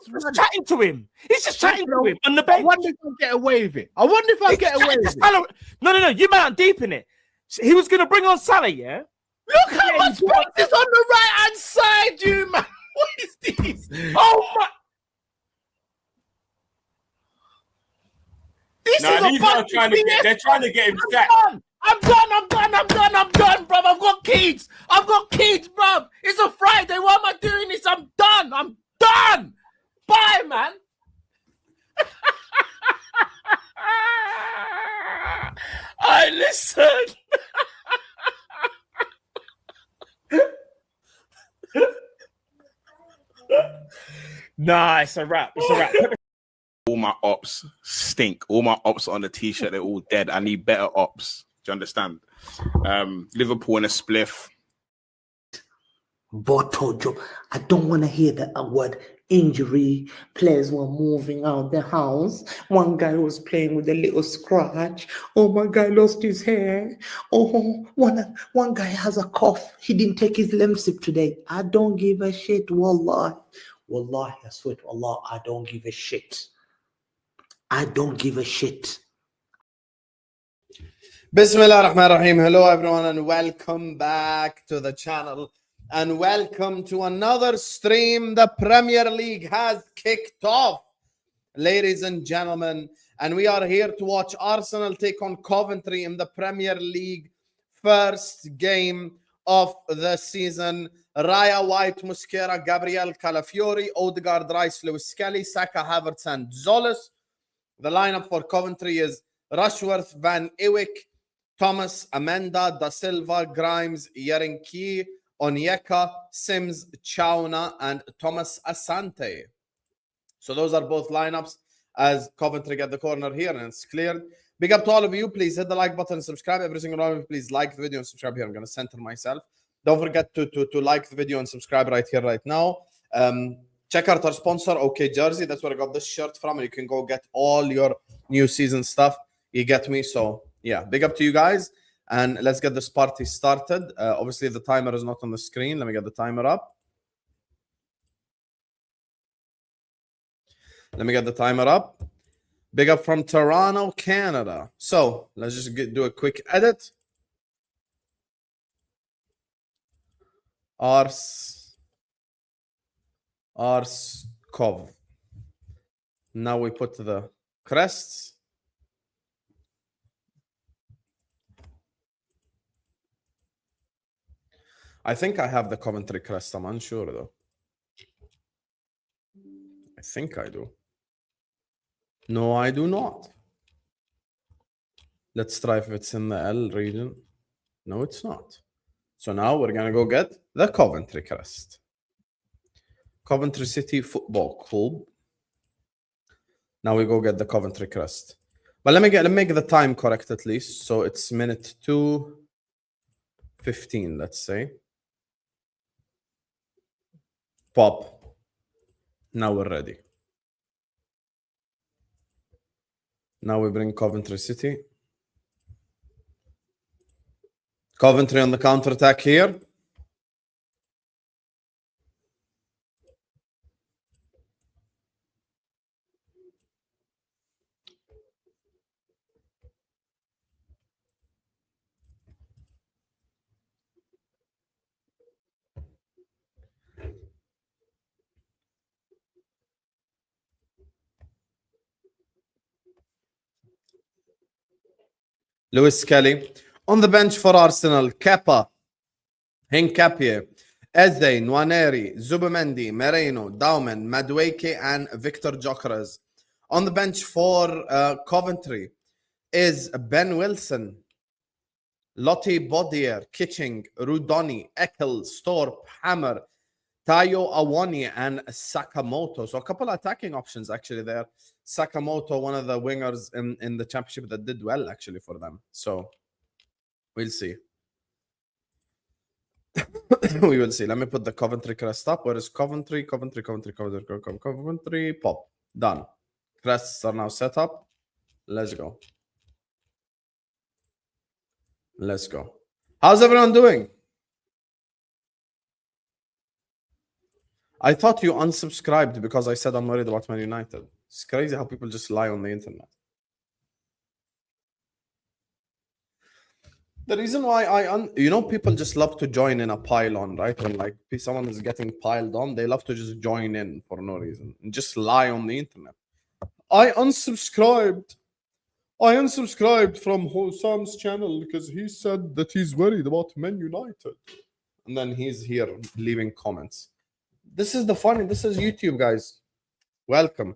just chatting to him. He's just chatting to him on the bench. I wonder if I'll get away with it. I wonder if I'll get away with it. No. You might not deep in it. He was going to bring on Salah, yeah? Look how much space is on the right-hand side, you man. What is this? Oh, my. This is a bunch trying to get, they're trying to get him sacked. I'm done, bruv. I've got kids, bruv. It's a Friday. Why am I doing this? I'm done. Bye, man. I listen. Nah, it's a wrap. All my ops stink. All my ops on the t-shirt, they're all dead. I need better ops. Do you understand? Liverpool in a spliff. Bottle job. I don't want to hear that word injury. Players were moving out the house. One guy was playing with a little scratch. Oh, my guy lost his hair. Oh, one guy has a cough. He didn't take his Lemsip today. I don't give a shit. Wallahi, I swear to Allah, I don't give a shit. I don't give a shit. Bismillah ar-Rahman ar-Rahim. Hello everyone and welcome back to the channel and welcome to another stream. The Premier League has kicked off, ladies and gentlemen, and we are here to watch Arsenal take on Coventry in the Premier League first game of the season. Raya, White, Mosquera, Gabriel, Calafiori, Odegaard, Rice, Lewis Skelly, Saka, Havertz and Zolis. The lineup for Coventry is Rushworth, Van Iwick, Thomas, Amanda, Da Silva, Grimes, Yerenki, Onyeka, Sims, Chauna, and Thomas Asante. So those are both lineups as Coventry get the corner here and it's cleared. Big up to all of you. Please hit the like button and subscribe. Every single one of you, please like the video and subscribe here. I'm going to center myself. Don't forget to like the video and subscribe right here, right now. Check out our sponsor, OK Jersey. That's where I got this shirt from. And you can go get all your new season stuff. You get me? So, yeah, big up to you guys. And let's get this party started. Obviously, the timer is not on the screen. Let me get the timer up. Big up from Toronto, Canada. So, let's just do a quick edit. Arskov. Now we put the crests. I think I have the Coventry crest. I'm unsure though. I think I do. No, I do not. Let's try if it's in the L region. No, it's not. So now we're going to go get the Coventry crest. Coventry City Football Club. Now we go get the Coventry crest. But let me make the time correct at least. So it's minute 2:15, let's say. Pop. Now we're ready. Now we bring Coventry City. Coventry on the counter-attack here. Lewis Kelly. On the bench for Arsenal, Kepa, Hincapie, Eze, Nwaneri, Zubimendi, Merino, Daumen, Madueke, and Victor Gyökeres. On the bench for Coventry is Ben Wilson, Lottie Bodier, Kitching, Rudoni, Ekel, Storp, Hammer, Tayo Awani, and Sakamoto. So a couple of attacking options actually there. Sakamoto, one of the wingers in the championship that did well actually for them. So we'll see. We will see. Let me put the Coventry crest up. Where is Coventry? Coventry. Pop. Done. Crests are now set up. Let's go. How's everyone doing? I thought you unsubscribed because I said I'm worried about Man United. It's crazy how people just lie on the internet. The reason why people just love to join in a pile on, right? When like someone is getting piled on, they love to just join in for no reason and just lie on the internet. I unsubscribed from Husam's channel because he said that he's worried about Man United. And then he's here leaving comments. This is YouTube, guys. Welcome.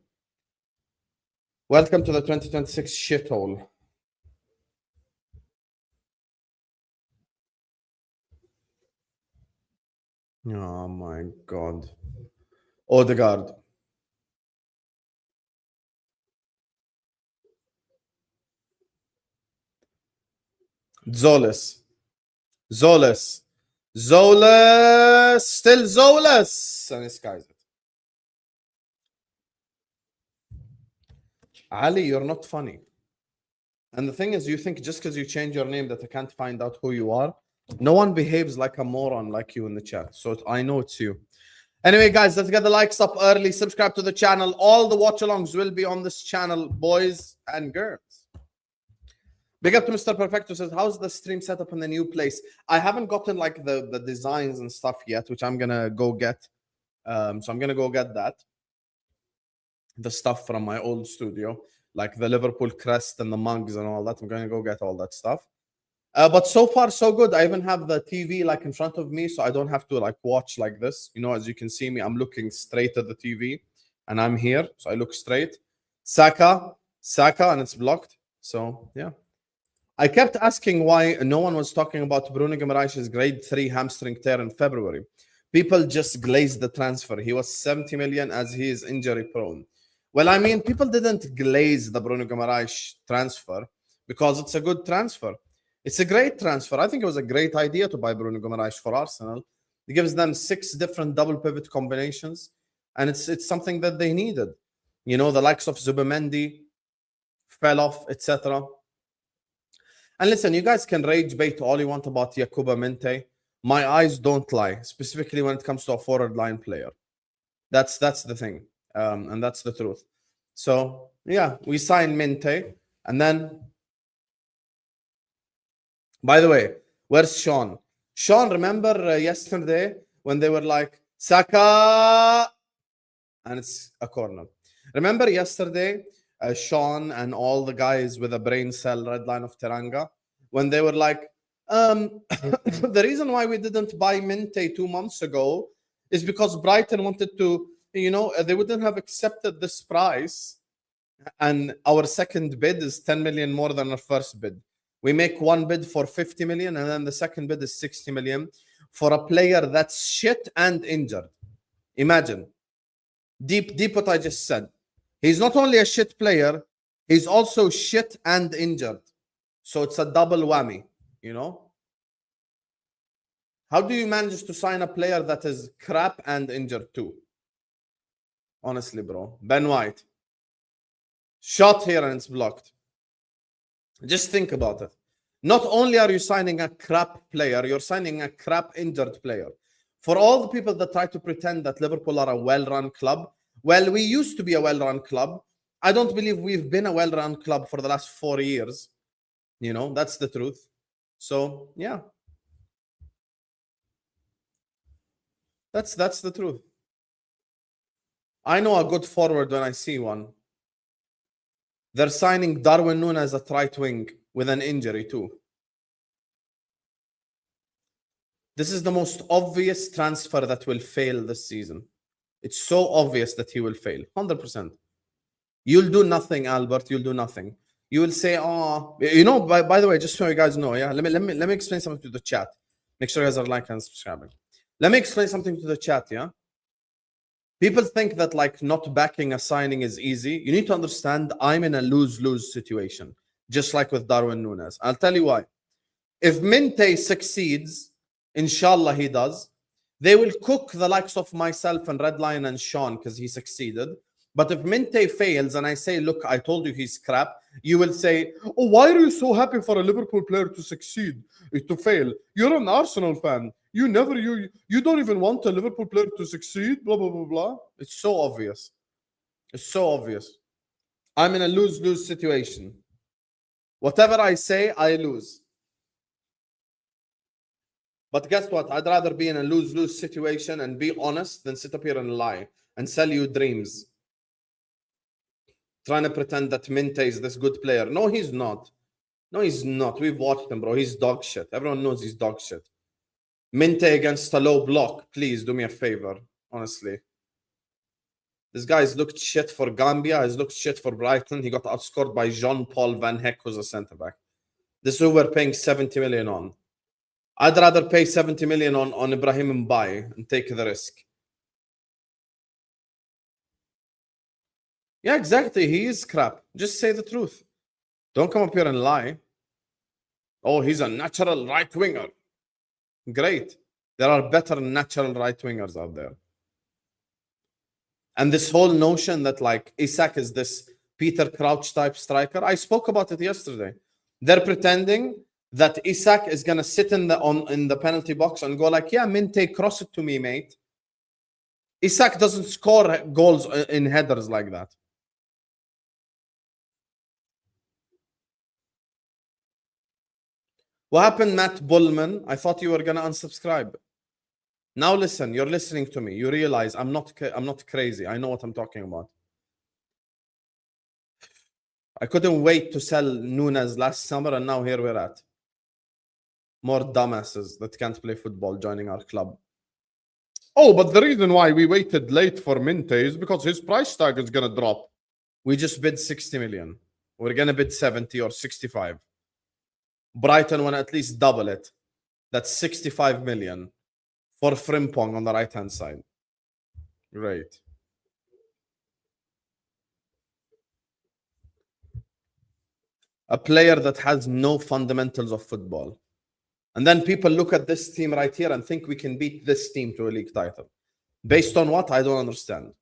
Welcome to the 2026 shithole. Oh my God. Odegaard. Zolas. Still Zolas. And this guy's it. Ali, you're not funny. And the thing is, you think just because you change your name that I can't find out who you are. No one behaves like a moron like you in the chat. So I know it's you. Anyway, guys, let's get the likes up early. Subscribe to the channel. All the watch-alongs will be on this channel, boys and girls. Big up to Mr. Perfecto says, how's the stream set up in the new place? I haven't gotten like the designs and stuff yet, which I'm going to go get. So I'm going to go get that. The stuff from my old studio, like the Liverpool crest and the mugs and all that. I'm going to go get all that stuff. But so far, so good. I even have the TV like in front of me, so I don't have to like watch like this. You know, as you can see me, I'm looking straight at the TV, and I'm here, so I look straight. Saka, and it's blocked. So yeah, I kept asking why no one was talking about Bruno Guimaraes' grade 3 hamstring tear in February. People just glazed the transfer. He was 70 million as he is injury prone. Well, I mean, people didn't glaze the Bruno Guimaraes transfer because it's a good transfer. It's a great transfer. I think it was a great idea to buy Bruno Guimaraes for Arsenal. It gives them 6 different double pivot combinations, and it's something that they needed. You know, the likes of Zubimendi fell off, etc. And listen, you guys can rage bait all you want about Yakuba Minte. My eyes don't lie, specifically when it comes to a forward line player. That's the thing, and that's the truth. So yeah, we signed Minte, and then. By the way, where's Sean? Sean, remember yesterday when they were like, Saka, and it's a corner. Remember yesterday, Sean and all the guys with a brain cell red line of Teranga, when they were like, the reason why we didn't buy Minte 2 months ago is because Brighton wanted to, you know, they wouldn't have accepted this price, and our second bid is 10 million more than our first bid. We make one bid for 50 million, and then the second bid is 60 million for a player that's shit and injured. Imagine. Deep what I just said. He's not only a shit player, he's also shit and injured. So it's a double whammy, you know? How do you manage to sign a player that is crap and injured too? Honestly, bro. Ben White. Shot here and it's blocked. Just think about it. Not only are you signing a crap player, you're signing a crap injured player. For all the people that try to pretend that Liverpool are a well-run club, well, we used to be a well-run club. I don't believe we've been a well-run club for the last 4 years. You know, that's the truth. So, yeah. That's the truth. I know a good forward when I see one. They're signing Darwin Núñez at right wing with an injury too. This is the most obvious transfer that will fail this season. It's so obvious that he will fail. 100%. You'll do nothing, Albert. You'll do nothing. You will say, oh, you know, by the way, just so you guys know, yeah, let me explain something to the chat. Make sure you guys are liking and subscribing. Let me explain something to the chat, yeah? People think that like not backing a signing is easy. You need to understand I'm in a lose-lose situation, just like with Darwin Núñez. I'll tell you why. If Minte succeeds, inshallah he does, they will cook the likes of myself and Redline and Sean because he succeeded. But if Minte fails and I say, look, I told you he's crap, you will say, oh, why are you so happy for a Liverpool player to succeed, to fail? You're an Arsenal fan. You never, you don't even want a Liverpool player to succeed, blah, blah, blah, blah. It's so obvious. It's so obvious. I'm in a lose-lose situation. Whatever I say, I lose. But guess what? I'd rather be in a lose-lose situation and be honest than sit up here and lie and sell you dreams. Trying to pretend that Minte is this good player. No, he's not. No, he's not. We've watched him, bro. He's dog shit. Everyone knows he's dog shit. Minte against a low block. Please do me a favor, honestly. This guy's looked shit for Gambia. He's looked shit for Brighton. He got outscored by Jean-Paul Van Heck, who's a centre-back. This is who we're paying 70 million on. I'd rather pay 70 million on Ibrahim Mbaye and take the risk. Yeah, exactly. He is crap. Just say the truth. Don't come up here and lie. Oh, he's a natural right winger. Great. There are better natural right wingers out there. And this whole notion that like Isak is this Peter Crouch type striker, I spoke about it yesterday. They're pretending that Isak is gonna sit in the penalty box and go like, yeah, Minte, cross it to me, mate. Isak doesn't score goals in headers like that. What happened, Matt Bullman? I thought you were gonna unsubscribe. Now listen, you're listening to me. You realize I'm not crazy. I know what I'm talking about. I couldn't wait to sell Nunes last summer, and now here we're at. More dumbasses that can't play football joining our club. Oh, but the reason why we waited late for Minte is because his price tag is gonna drop. We just bid 60 million. We're gonna bid 70 or 65. Brighton want to at least double it. That's 65 million for Frimpong on the right-hand side. Great. A player that has no fundamentals of football. And then people look at this team right here and think we can beat this team to a league title. Based on what? I don't understand.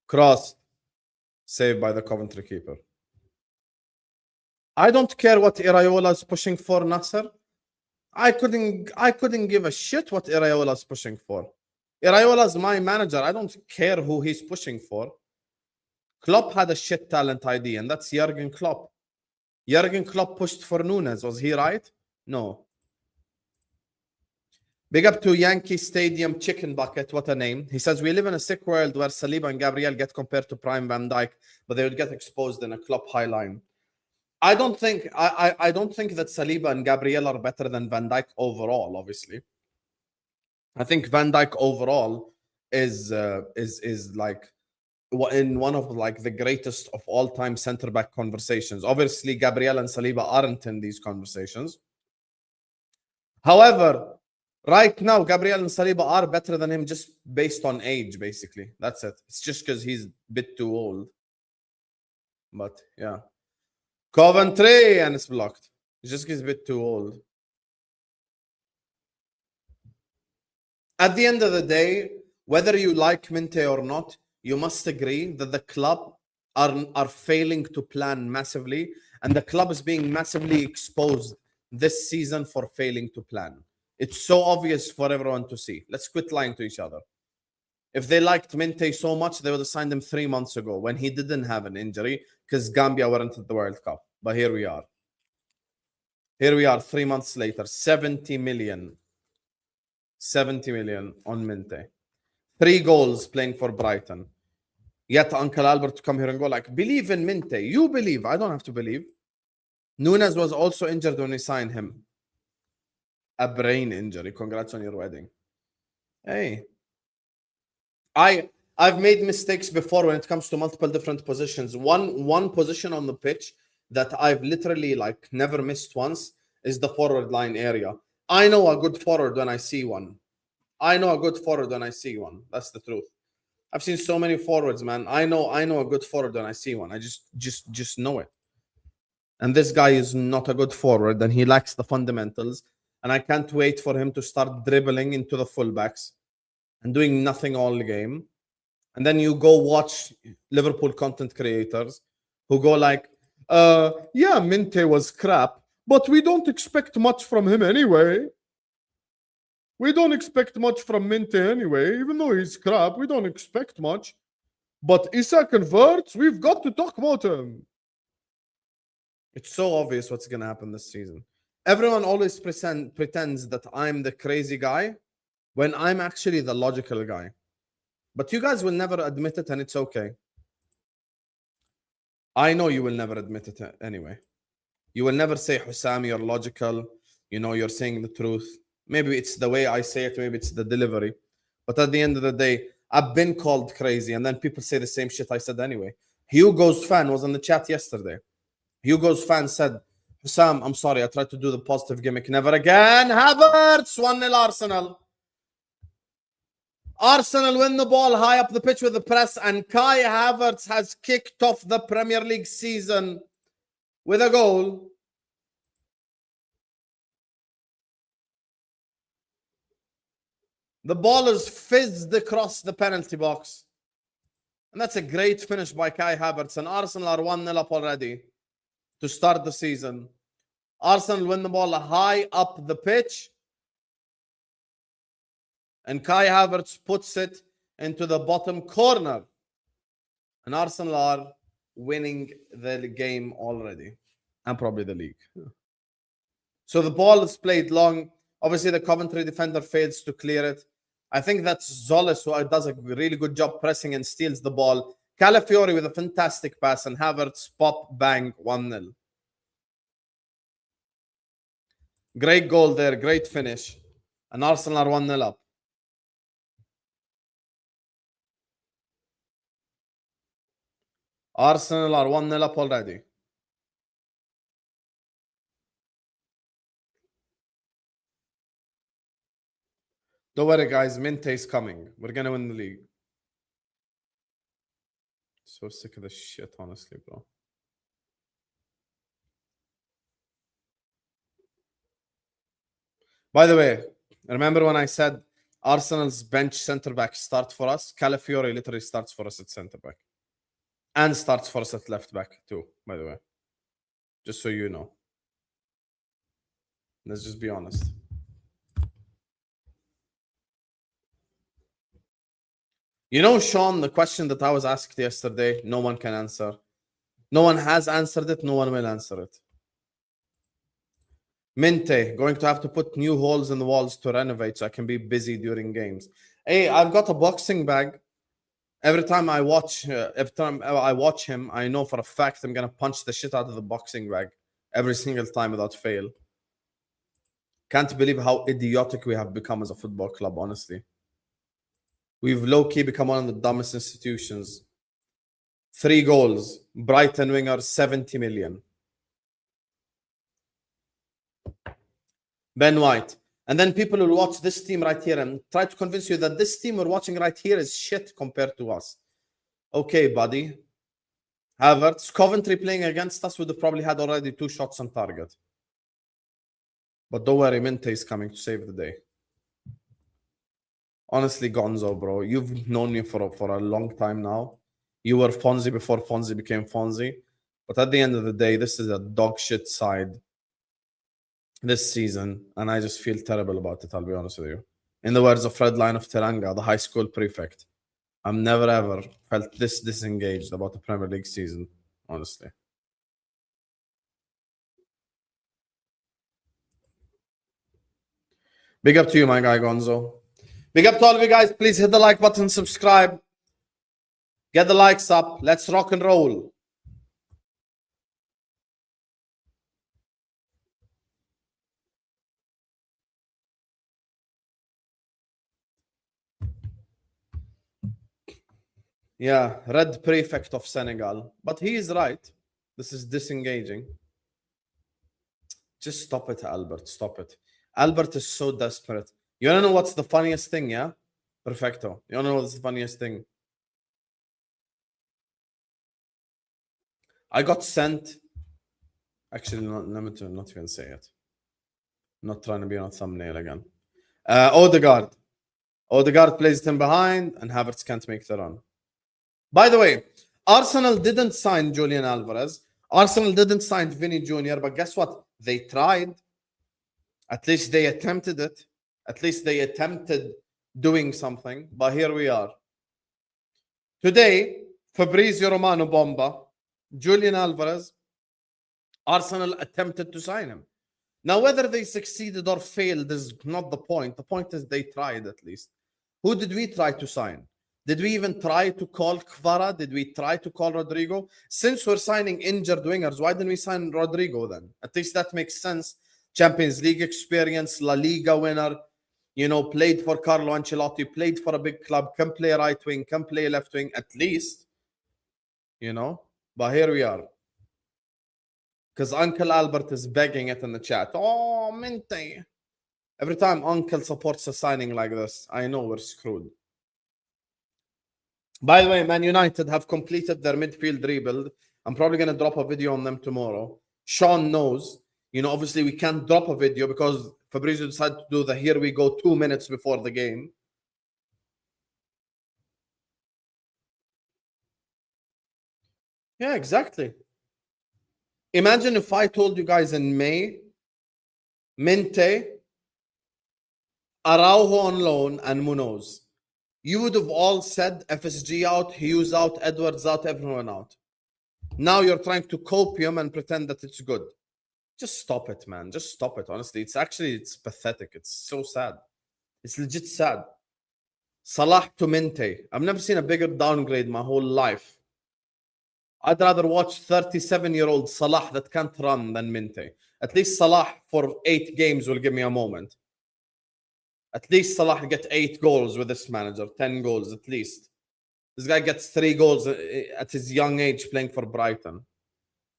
Crossed. Saved by the Coventry keeper. I don't care what Iraola is pushing for, Nasser. I couldn't give a shit what Iraola is pushing for. Iraola is my manager. I don't care who he's pushing for. Klopp had a shit talent ID, and that's Jurgen Klopp. Jurgen Klopp pushed for Nunes. Was he right? No. Big up to Yankee Stadium Chicken Bucket. What a name. He says, we live in a sick world where Saliba and Gabriel get compared to Prime Van Dijk, but they would get exposed in a Klopp high line. I don't think that Saliba and Gabriel are better than Van Dijk overall, obviously. I think Van Dijk overall is like in one of like the greatest of all time center back conversations. Obviously, Gabriel and Saliba aren't in these conversations. However, right now, Gabriel and Saliba are better than him just based on age, basically. That's it. It's just because he's a bit too old. But yeah. Coventry, and it's blocked. It's just because he's a bit too old. At the end of the day, whether you like Minte or not, you must agree that the club are failing to plan massively, and the club is being massively exposed this season for failing to plan. It's so obvious for everyone to see. Let's quit lying to each other. If they liked Minte so much, they would have signed him 3 months ago when he didn't have an injury because Gambia weren't at the World Cup. But here we are. Here we are 3 months later. 70 million. 70 million on Minte. 3 goals playing for Brighton. Yet Uncle Albert to come here and go like, believe in Minte. You believe. I don't have to believe. Nunes was also injured when we signed him. A brain injury. Congrats on your wedding. Hey. I've made mistakes before when it comes to multiple different positions. One position on the pitch that I've literally like never missed once is the forward line area. I know a good forward when I see one. I know a good forward when I see one. That's the truth. I've seen so many forwards, man. I know a good forward when I see one. I just know it. And this guy is not a good forward, and he lacks the fundamentals. And I can't wait for him to start dribbling into the fullbacks and doing nothing all game. And then you go watch Liverpool content creators who go like, yeah, Minte was crap, but we don't expect much from him anyway. We don't expect much from Minte anyway. Even though he's crap, we don't expect much. But Issa converts, we've got to talk about him. It's so obvious what's going to happen this season. Everyone always pretends that I'm the crazy guy when I'm actually the logical guy. But you guys will never admit it, and it's okay. I know you will never admit it anyway. You will never say, Husam, you're logical. You know, you're saying the truth. Maybe it's the way I say it. Maybe it's the delivery. But at the end of the day, I've been called crazy. And then people say the same shit I said anyway. Hugo's fan was in the chat yesterday. Hugo's fan said, Husam, I'm sorry. I tried to do the positive gimmick. Never again. Havertz, 1-0 Arsenal. Arsenal win the ball high up the pitch with the press, and Kai Havertz has kicked off the Premier League season with a goal. The ball is fizzed across the penalty box. And that's a great finish by Kai Havertz. And Arsenal are 1-0 up already to start the season. Arsenal win the ball high up the pitch. And Kai Havertz puts it into the bottom corner. And Arsenal are winning the game already. And probably the league. So the ball is played long. Obviously, the Coventry defender fails to clear it. I think that's Zolis who does a really good job pressing and steals the ball. Calafiori with a fantastic pass. And Havertz pop, bang, 1-0. Great goal there. Great finish. And Arsenal are 1-0 up. Arsenal are 1-0 up already. Don't worry, guys. Minte is coming. We're going to win the league. So sick of this shit, honestly, bro. By the way, remember when I said Arsenal's bench centre-back start for us? Calafiori literally starts for us at centre-back. And starts for us at left-back too, by the way. Just so you know. Let's just be honest. You know, Sean, the question that I was asked yesterday, no one can answer. No one has answered it. No one will answer it. Minte, going to have to put new holes in the walls to renovate so I can be busy during games. Hey, I've got a boxing bag. Every time I watch him, I know for a fact I'm going to punch the shit out of the boxing bag every single time without fail. Can't believe how idiotic we have become as a football club, honestly. We've low-key become one of the dumbest institutions. 3 goals. Brighton winger, 70 million. Ben White. And then people will watch this team right here and try to convince you that this team we're watching right here is shit compared to us. Okay, buddy. Havertz. Coventry playing against us would have probably had already 2 shots on target. But don't worry, Minte is coming to save the day. Honestly, Gonzo, bro, you've known me for a long time now. You were Fonzie before Fonzie became Fonzie. But at the end of the day, this is a dog shit side this season. And I just feel terrible about it, I'll be honest with you. In the words of Fred Line of Teranga, the high school prefect, I've never ever felt this disengaged about the Premier League season, honestly. Big up to you, my guy, Gonzo. Big up to all of you guys. Please hit the like button, subscribe. Get the likes up. Let's rock and roll. Yeah, red prefect of Senegal. But he is right. This is disengaging. Just stop it, Albert. Stop it. Albert is so desperate. You don't know what's the funniest thing, yeah? Perfecto. You don't know what's the funniest thing? I got sent. Actually, not even say it. Not trying to be on a thumbnail again. Odegaard. Odegaard plays him behind, and Havertz can't make the run. By the way, Arsenal didn't sign Julian Alvarez. Arsenal didn't sign Vinny Jr., but guess what? They tried. At least they attempted it. At least they attempted doing something. But here we are. Today, Fabrizio Romano Bomba, Julian Alvarez, Arsenal attempted to sign him. Now, whether they succeeded or failed is not the point. The point is they tried at least. Who did we try to sign? Did we even try to call Kvara? Did we try to call Rodrigo? Since we're signing injured wingers, why didn't we sign Rodrigo then? At least that makes sense. Champions League experience, La Liga winner, you know, played for Carlo Ancelotti, played for a big club, can play right wing, can play left wing, at least, you know. But here we are. Because Uncle Albert is begging it in the chat. Oh, Mente. Every time Uncle supports a signing like this, I know we're screwed. By the way, Man United have completed their midfield rebuild. I'm probably going to drop a video on them tomorrow. Sean knows. You know, obviously we can't drop a video because Fabrizio decided to do the here we go 2 minutes before the game. Yeah, exactly. Imagine if I told you guys in May, Mente, Araujo on loan, and Munoz. You would have all said FSG out, Hughes out, Edwards out, everyone out. Now you're trying to copium and pretend that it's good. Just stop it, man. Just stop it, honestly. It's pathetic. It's so sad. It's legit sad. Salah to Mente. I've never seen a bigger downgrade my whole life. I'd rather watch 37-year-old Salah that can't run than Mente. At least Salah for 8 games will give me a moment. At least Salah get 8 goals with this manager, 10 goals at least. This guy gets 3 goals at his young age playing for Brighton.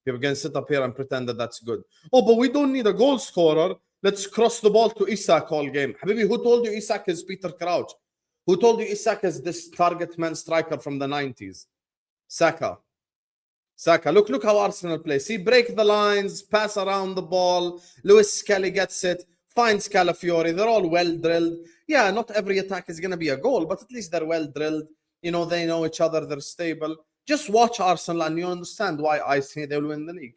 People can sit up here and pretend that that's good. Oh, but we don't need a goal scorer. Let's cross the ball to Isak all game. Habibi, who told you Isak is Peter Crouch? Who told you Isak is this target man striker from the 90s? Saka. Look how Arsenal play. See, break the lines, pass around the ball. Lewis Skelly gets it, finds Calafiori. They're all well drilled. Yeah, not every attack is going to be a goal, but at least they're well drilled. You know, they know each other. They're stable. Just watch Arsenal and you understand why I say they'll win the league.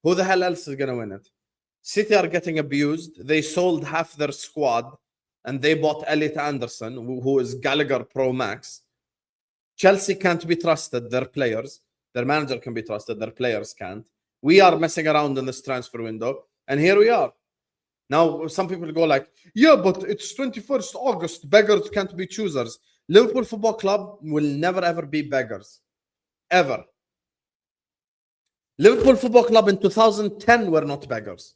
Who the hell else is going to win it? City are getting abused. They sold half their squad and they bought Elliot Anderson, who is Gallagher Pro Max. Chelsea can't be trusted, their players. Their manager can be trusted, their players can't. We are messing around in this transfer window, and here we are. Now, some people go like, yeah, but it's 21st August. Beggars can't be choosers. Liverpool Football Club will never, ever be beggars. Ever. Liverpool Football Club in 2010 were not beggars.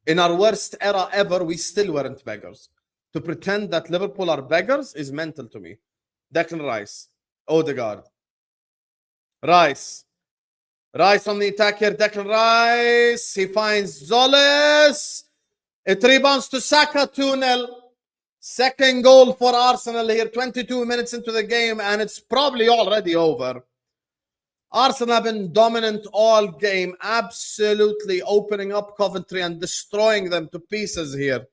In our worst era ever, we still weren't beggars. To pretend that Liverpool are beggars is mental to me. Declan Rice. Odegaard. Rice on the attack here. Declan Rice. He finds Zolis. It rebounds to Saka, 2-0. Second goal for Arsenal here. 22 minutes into the game, and it's probably already over. Arsenal have been dominant all game, absolutely opening up Coventry and destroying them to pieces here.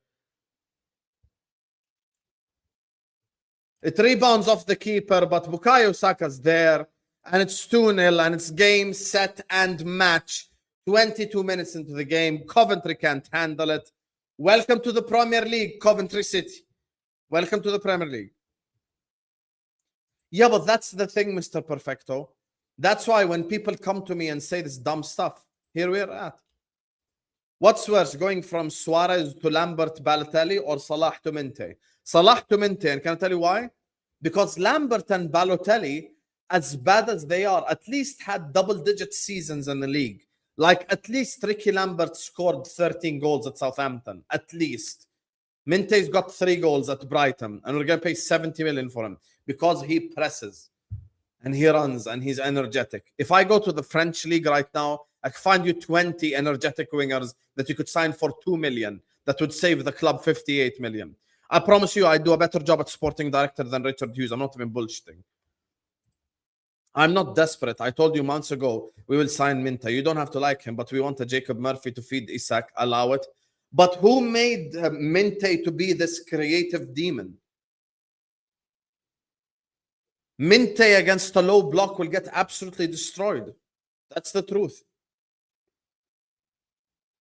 It rebounds off the keeper, but Bukayo Saka's there. And it's 2-0, and it's game, set, and match. 22 minutes into the game. Coventry can't handle it. Welcome to the Premier League, Coventry City. Welcome to the Premier League. Yeah, but that's the thing, Mr. Perfecto. That's why when people come to me and say this dumb stuff, here we're at. What's worse, going from Suarez to Lambert Balotelli or Salah to Mente? Salah to Mente, and can I tell you why? Because Lambert and Balotelli, as bad as they are, at least had double-digit seasons in the league. Like, at least Ricky Lambert scored 13 goals at Southampton. At least. Minte's got 3 goals at Brighton, and we're going to pay 70 million for him because he presses, and he runs, and he's energetic. If I go to the French league right now, I can find you 20 energetic wingers that you could sign for 2 million. That would save the club 58 million. I promise you, I do a better job at sporting director than Richard Hughes. I'm not even bullshitting. I'm not desperate. I told you months ago, we will sign Minta. You don't have to like him, but we want a Jacob Murphy to feed Isak. Allow it. But who made Minte to be this creative demon? Minte against a low block will get absolutely destroyed. That's the truth.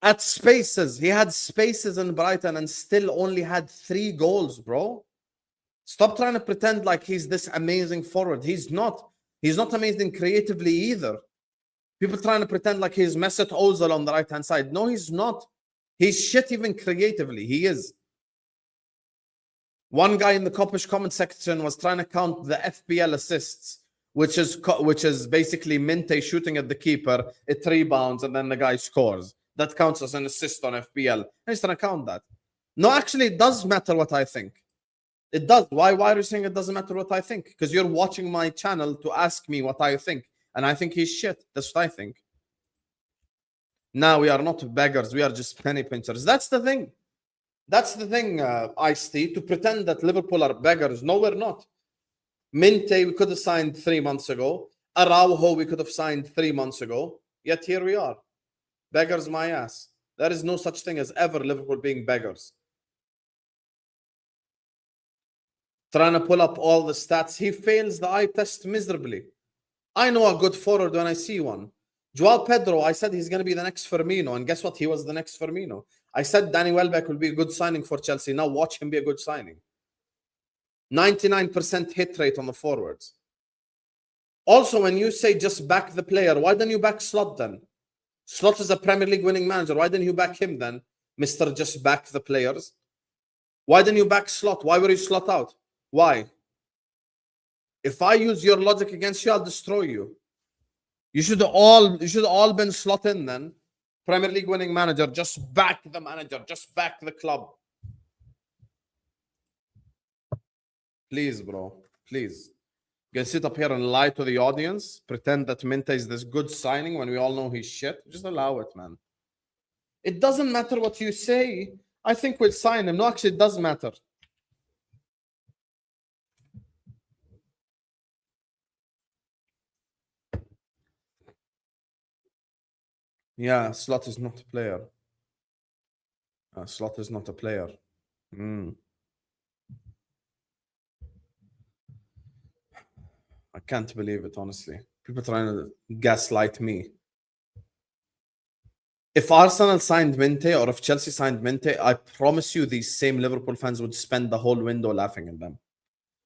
At spaces, he had spaces in Brighton and still only had 3 goals, bro. Stop trying to pretend like he's this amazing forward. He's not. He's not amazing creatively either. People trying to pretend like he's Mesut Ozil on the right-hand side. No, he's not. He's shit even creatively. He is. One guy in the Coppish comment section was trying to count the FPL assists, which is basically Minte shooting at the keeper, it rebounds, and then the guy scores. That counts as an assist on FPL. He's trying to count that. No, actually, it does matter what I think. It does. Why are you saying it doesn't matter what I think? Because you're watching my channel to ask me what I think. And I think he's shit. That's what I think. Now, we are not beggars. We are just penny pinchers. That's the thing. That's the thing, Ice-T, to pretend that Liverpool are beggars. No, we're not. Minte, we could have signed 3 months ago. Araujo, we could have signed 3 months ago. Yet here we are. Beggars my ass. There is no such thing as ever Liverpool being beggars. Trying to pull up all the stats. He fails the eye test miserably. I know a good forward when I see one. Joao Pedro, I said he's going to be the next Firmino. And guess what? He was the next Firmino. I said Danny Welbeck will be a good signing for Chelsea. Now watch him be a good signing. 99% hit rate on the forwards. Also, when you say just back the player, why don't you back Slot then? Slot is a Premier League winning manager. Why didn't you back him then, Mr. Just back the players? Why didn't you back Slot? Why were you Slot out? Why? If I use your logic against you, I'll destroy you. You should all been Slot in then. Premier League winning manager, just back the manager, just back the club. Please, bro. Please. You can sit up here and lie to the audience, pretend that Minte is this good signing when we all know he's shit. Just allow it, man. It doesn't matter what you say. I think we'll sign him. No, actually, it does matter. Yeah, Slot is not a player. Slot is not a player. I can't believe it, honestly. People trying to gaslight me. If Arsenal signed Minte or if Chelsea signed Minte, I promise you these same Liverpool fans would spend the whole window laughing at them.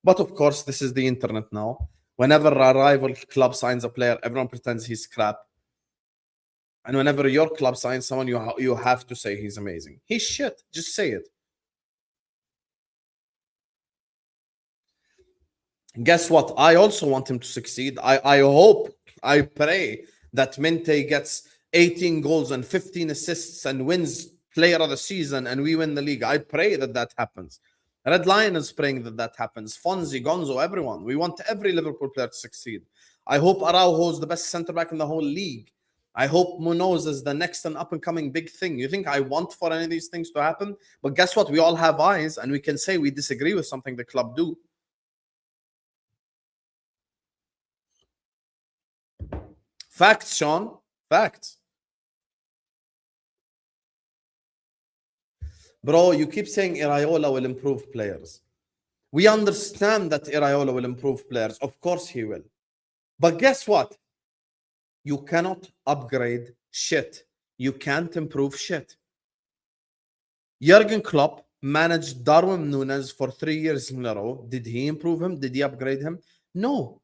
But of course, this is the internet now. Whenever a rival club signs a player, everyone pretends he's crap. And whenever your club signs someone, you have to say he's amazing. He's shit. Just say it. Guess what? I also want him to succeed. I hope, I pray that Minte gets 18 goals and 15 assists and wins player of the season and we win the league. I pray that that happens. Red Lion is praying that that happens. Fonzie, Gonzo, everyone. We want every Liverpool player to succeed. I hope Araujo is the best centre-back in the whole league. I hope Munoz is the next and up-and-coming big thing. You think I want for any of these things to happen? But guess what? We all have eyes and we can say we disagree with something the club do. Facts, Sean. Facts. Bro, you keep saying Iraola will improve players. We understand that Iraola will improve players. Of course he will. But guess what? You cannot upgrade shit. You can't improve shit. Jurgen Klopp managed Darwin Núñez for 3 years in a row. Did he improve him? Did he upgrade him? No.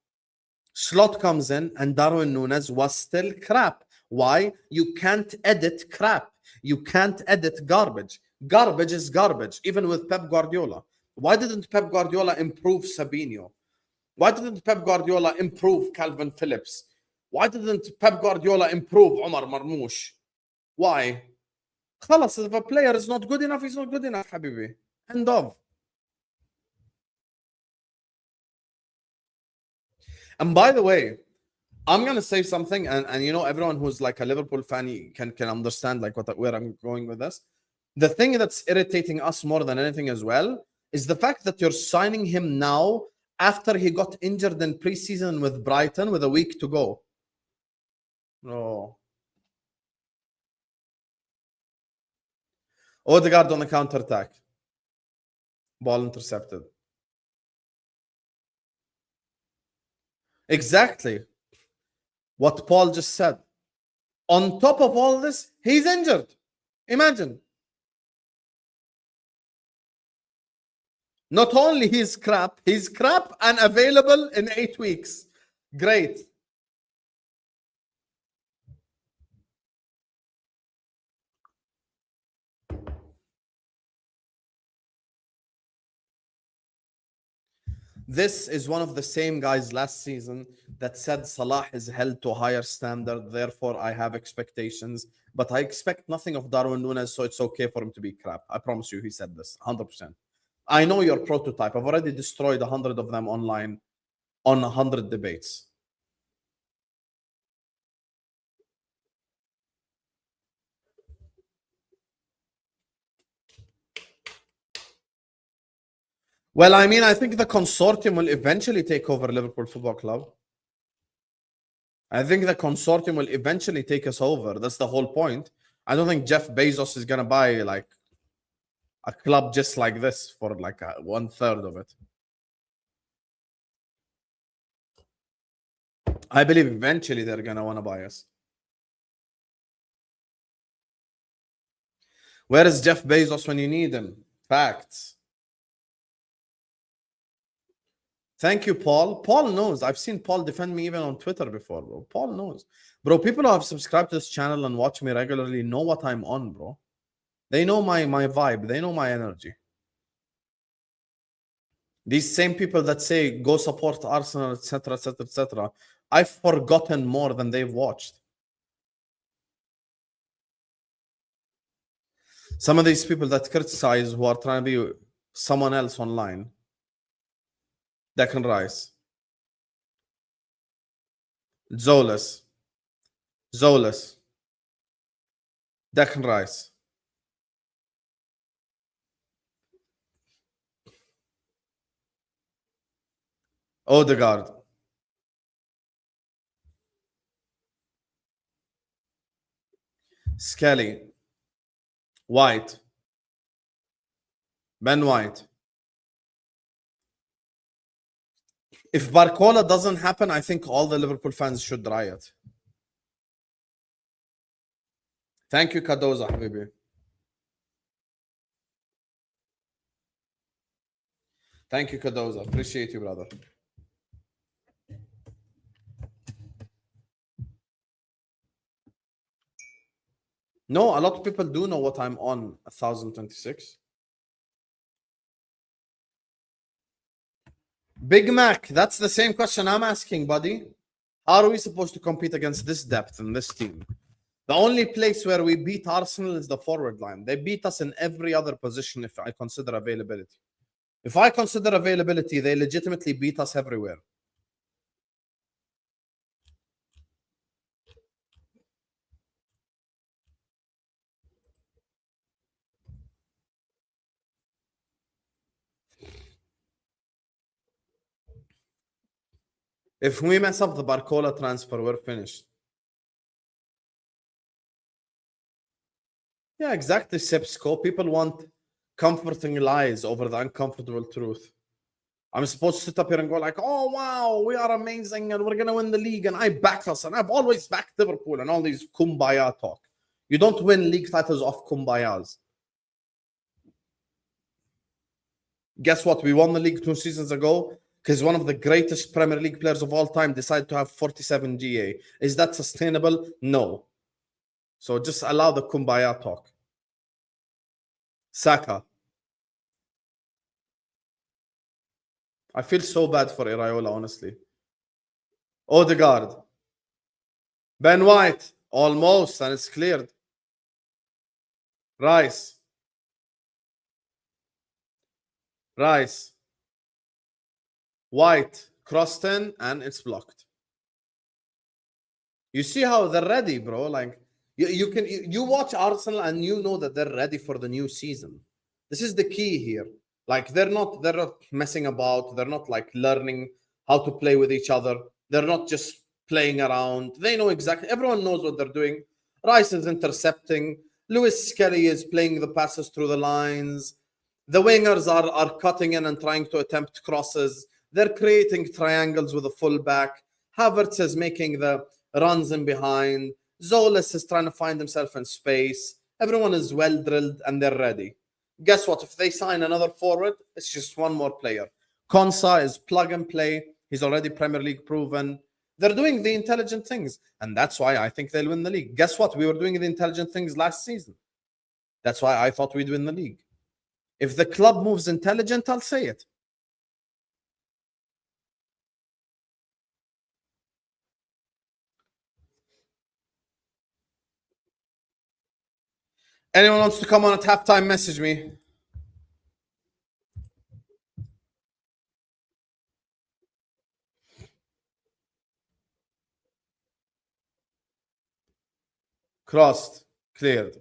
Slot comes in and Darwin Núñez was still crap. Why? You can't edit crap. You can't edit garbage. Garbage is garbage, even with Pep Guardiola. Why didn't Pep Guardiola improve Sabinho? Why didn't Pep Guardiola improve Calvin Phillips? Why didn't Pep Guardiola improve Omar Marmoush? Why? خلاص, if a player is not good enough, he's not good enough, حبيبي. End of. And by the way, I'm going to say something, and you know, everyone who's like a Liverpool fan can understand like where I'm going with this. The thing that's irritating us more than anything as well is the fact that you're signing him now after he got injured in preseason with Brighton with a week to go. Oh. Odegaard on the counter-attack. Ball intercepted. Exactly what Paul just said. On top of all this, he's injured. Imagine. Not only he's crap and available in 8 weeks. Great. This is one of the same guys last season that said Salah is held to a higher standard, therefore I have expectations, but I expect nothing of Darwin Núñez, so it's okay for him to be crap. I promise you, he said this 100%. I know your prototype. I've already destroyed 100 of them online on 100 debates. Well, I mean, I think the consortium will eventually take over Liverpool Football Club. I think the consortium will eventually take us over. That's the whole point. I don't think Jeff Bezos is going to buy like a club just like this for like 1/3 of it. I believe eventually they're going to want to buy us. Where is Jeff Bezos when you need him? Facts. Thank you, Paul. Paul knows. I've seen Paul defend me even on Twitter before, bro. Paul knows. Bro, people who have subscribed to this channel and watch me regularly know what I'm on, bro. They know my vibe. They know my energy. These same people that say, go support Arsenal, etc., etc., etc. I've forgotten more than they've watched. Some of these people that criticize who are trying to be someone else online, Declan Rice, Zolas, Declan Rice, Odegaard, Skelly, White, Ben White. If Barcola doesn't happen, I think all the Liverpool fans should riot. Thank you, Kadoza, Habibi. Thank you, Kadoza. Appreciate you, brother. No, a lot of people do know what I'm on 1026. Big Mac, that's the same question I'm asking, buddy. How are we supposed to compete against this depth and this team? The only place where we beat Arsenal is the forward line. They beat us in every other position if I consider availability. If I consider availability, they legitimately beat us everywhere. If we mess up the Barcola transfer, we're finished. Yeah, exactly, Sepsco. People want comforting lies over the uncomfortable truth. I'm supposed to sit up here and go like, oh, wow, we are amazing and we're going to win the league and I back us and I've always backed Liverpool and all these kumbaya talk. You don't win league titles off kumbayas. Guess what? We won the league 2 seasons ago because one of the greatest Premier League players of all time decided to have 47 GA. Is that sustainable? No. So just allow the kumbaya talk. Saka. I feel so bad for Iraola, honestly. Odegaard. Ben White. Almost, and it's cleared. Rice. White. Crossed in, and it's blocked. You see how they're ready, bro? Like, you watch Arsenal and you know that they're ready for the new season. This is the key here. Like they're not messing about. They're not like learning how to play with each other. They're not just playing around. They know exactly. Everyone knows what they're doing. Rice is intercepting. Lewis Skelly is playing the passes through the lines. The wingers are cutting in and trying to attempt crosses. They're creating triangles with a fullback. Havertz is making the runs in behind. Zolis is trying to find himself in space. Everyone is well drilled and they're ready. Guess what? If they sign another forward, it's just one more player. Konsa is plug and play. He's already Premier League proven. They're doing the intelligent things. And that's why I think they'll win the league. Guess what? We were doing the intelligent things last season. That's why I thought we'd win the league. If the club moves intelligent, I'll say it. Anyone wants to come on at halftime, message me. Crossed. Cleared.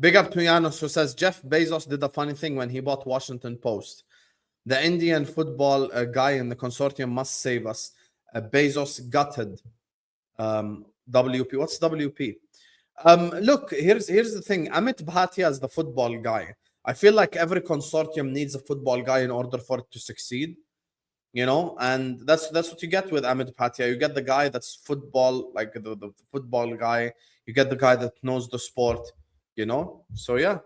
Big up to Janos, who says Jeff Bezos did a funny thing when he bought Washington Post. The Indian football guy in the consortium must save us. Bezos gutted WP. What's WP? Look, here's the thing. Amit Bhatia is the football guy. I feel like every consortium needs a football guy in order for it to succeed. You know, and that's what you get with Amit Bhatia. You get the guy that's football, like the football guy. You get the guy that knows the sport. You know, so yeah.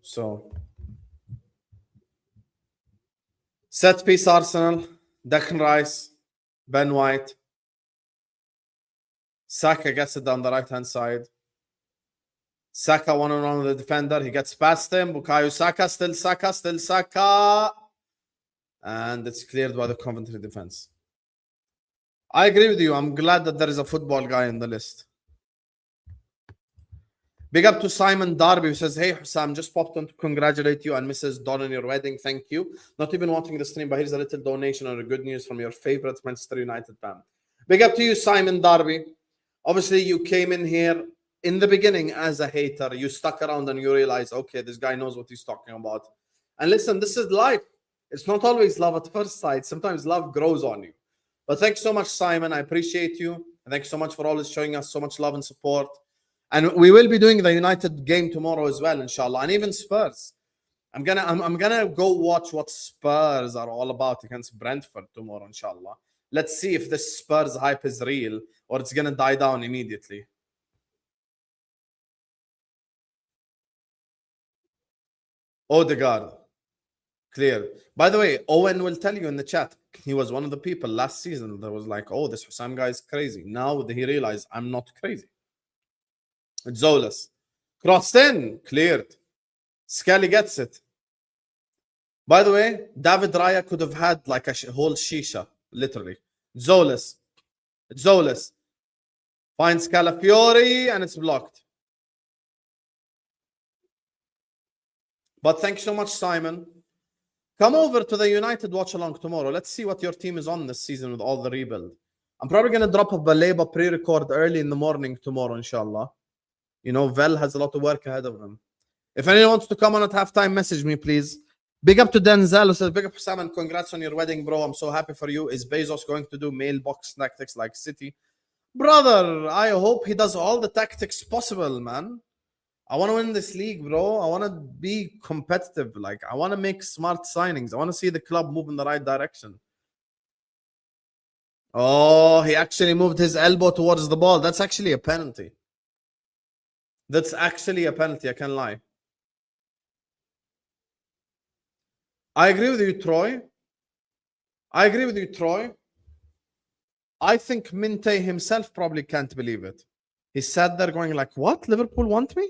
So set piece Arsenal, Declan Rice, Ben White. Saka gets it down the right hand side. Saka one-on-one with the defender. He gets past him. Bukayo Saka, still Saka. And it's cleared by the Coventry defense. I agree with you. I'm glad that there is a football guy in the list. Big up to Simon Darby, who says, hey, Husam, just popped on to congratulate you and Mrs. Don on your wedding. Thank you. Not even watching the stream, but here's a little donation or a good news from your favorite Manchester United fan. Big up to you, Simon Darby. Obviously, you came in here in the beginning as a hater. You stuck around and you realized, okay, this guy knows what he's talking about. And listen, this is life. It's not always love at first sight. Sometimes love grows on you. But thanks so much, Simon. I appreciate you. And thanks so much for always showing us so much love and support. And we will be doing the United game tomorrow as well, inshallah. And even Spurs. I'm gonna go watch what Spurs are all about against Brentford tomorrow, inshallah. Let's see if this Spurs hype is real or it's gonna die down immediately. Odegaard. Clear. By the way, Owen will tell you in the chat, he was one of the people last season that was like, oh, this Husam guy is crazy. Now he realized I'm not crazy. Zolas. Crossed in. Cleared. Scully gets it. By the way, David Raya could have had like a whole shisha, literally. Zolas. Finds Calafiori and it's blocked. But thanks so much, Simon. Come over to the United Watchalong tomorrow. Let's see what your team is on this season with all the rebuild. I'm probably going to drop a Baleba pre-record early in the morning tomorrow, inshallah. You know, Vel has a lot of work ahead of him. If anyone wants to come on at halftime, message me, please. Big up to Denzel, who says, big up Husam and congrats on your wedding, bro. I'm so happy for you. Is Bezos going to do mailbox tactics like City? Brother, I hope he does all the tactics possible, man. I want to win this league, bro. I want to be competitive. Like, I want to make smart signings. I want to see the club move in the right direction. Oh, he actually moved his elbow towards the ball. That's actually a penalty. That's actually a penalty. I can't lie. I agree with you, Troy. I think Minte himself probably can't believe it. He sat there going like, what? Liverpool want me?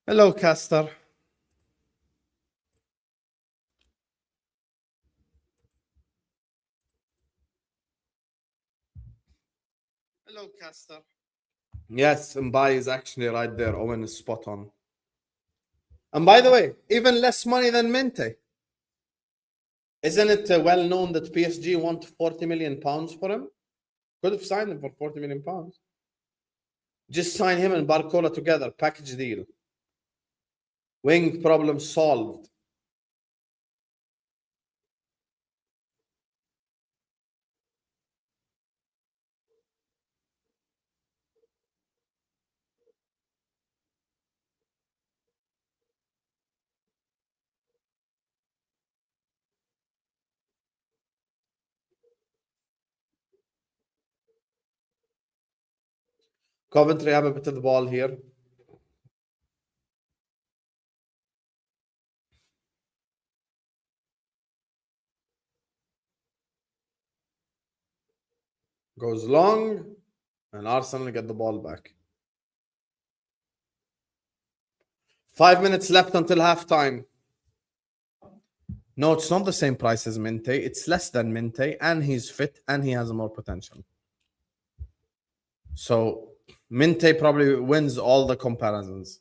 Hello, Caster. Hello, Caster. Yes, Mbai is actually right there. Owen is spot on. And by the way, even less money than Mente. Isn't it well known that PSG want 40 million pounds for him? Could have signed him for 40 million pounds. Just sign him and Barcola together. Package deal. Wing problem solved. Coventry have a bit of the ball here. Goes long, and Arsenal get the ball back. 5 minutes left until halftime. No, it's not the same price as Minte. It's less than Minte, and he's fit, and he has more potential. So Minte probably wins all the comparisons.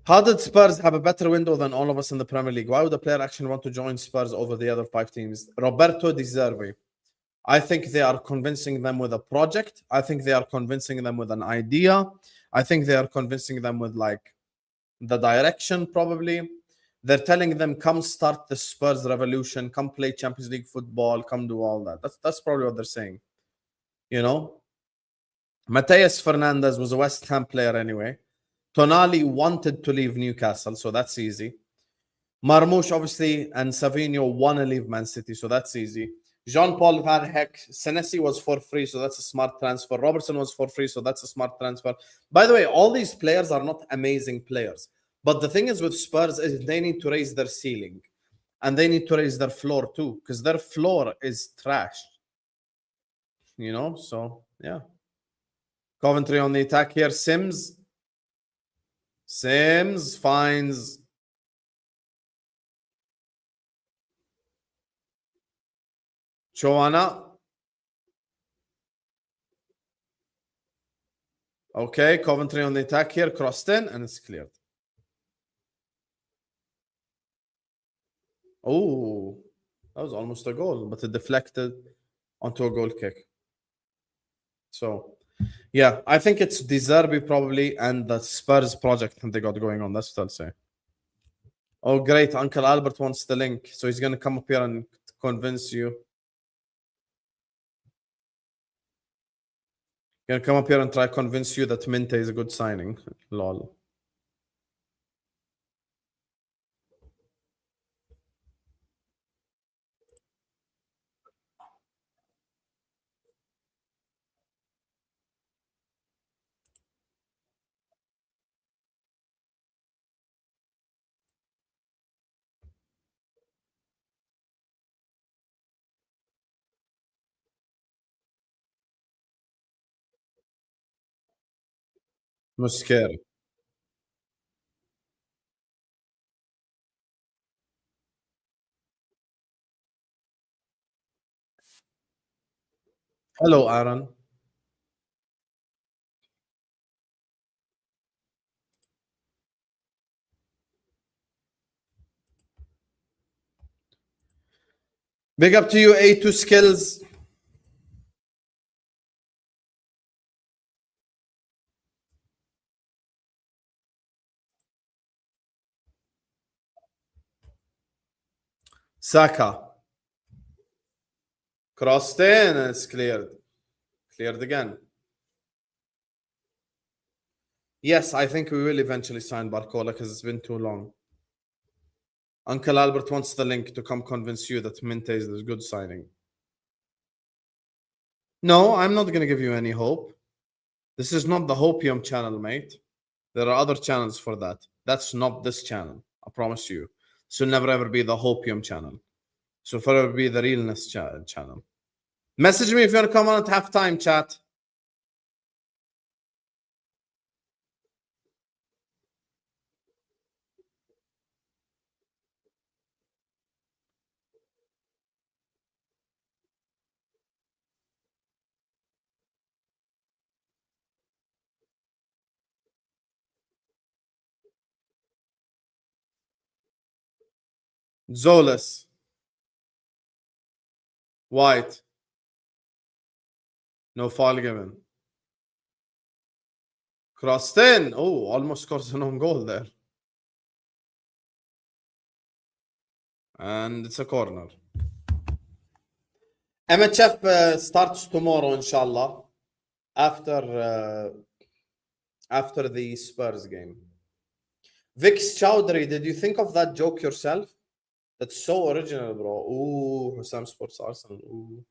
How did Spurs have a better window than all of us in the Premier League? Why would a player actually want to join Spurs over the other 5 teams? Roberto Di Zerbi. I think they are convincing them with a project. I think they are convincing them with an idea. I think they are convincing them with like the direction, probably. They're telling them, come start the Spurs revolution, come play Champions League football, come do all that. That's probably what they're saying. You know? Mateus Fernandez was a West Ham player anyway. Tonali wanted to leave Newcastle, so that's easy. Marmoush, obviously, and Savinho want to leave Man City, so that's easy. Jean-Paul Van Heck, Senesi was for free, so that's a smart transfer. Robertson was for free, so that's a smart transfer. By the way, all these players are not amazing players. But the thing is with Spurs is they need to raise their ceiling. And they need to raise their floor too, because their floor is trash. You know, so, yeah. Coventry on the attack here. Sims finds... Joanna. Okay, Coventry on the attack here. Crossed in, and it's cleared. Oh, that was almost a goal, but it deflected onto a goal kick. So, yeah, I think it's Di Zerbi probably and the Spurs project that they got going on. That's what I'll say. Oh, great. Uncle Albert wants the link. So he's going to come up here and convince you. Going to come up here and try to convince you that Minte is a good signing. Lol. مش scary. Hello, Aaron. Big up to you, A2 Skills. Saka. Crossed in and it's cleared. Cleared again. Yes, I think we will eventually sign Barcola because it's been too long. Uncle Albert wants the link to come convince you that Minte is a good signing. No, I'm not going to give you any hope. This is not the Hopium channel, mate. There are other channels for that. That's not this channel. I promise you. This will never ever be the Hopium channel. This will forever be the Realness channel. Message me if you want to come on at halftime, chat. Zolas. White. No foul given. Crossed in. Oh, almost scores an own goal there. And it's a corner. MHF starts tomorrow, inshallah, after the Spurs game. Vix Chowdhury, did you think of that joke yourself? That's so original, bro. Ooh, Husam Sports Arsenal. Ooh.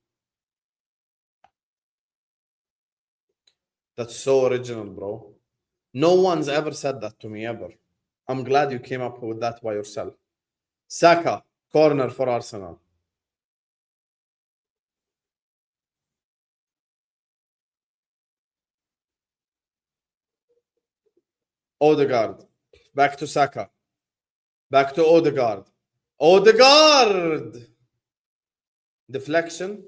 That's so original, bro. No one's ever said that to me, ever. I'm glad you came up with that by yourself. Saka, corner for Arsenal. Odegaard. Back to Saka. Back to Odegaard. Odegaard! Deflection.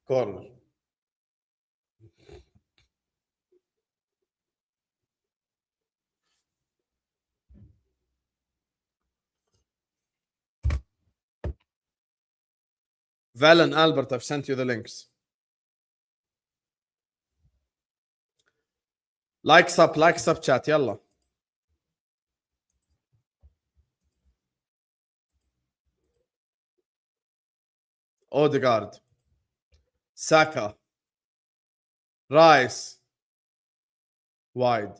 Corner. Val and Albert, I've sent you the links. Likes up, chat, yalla. Odegaard. Saka. Rice. Wide.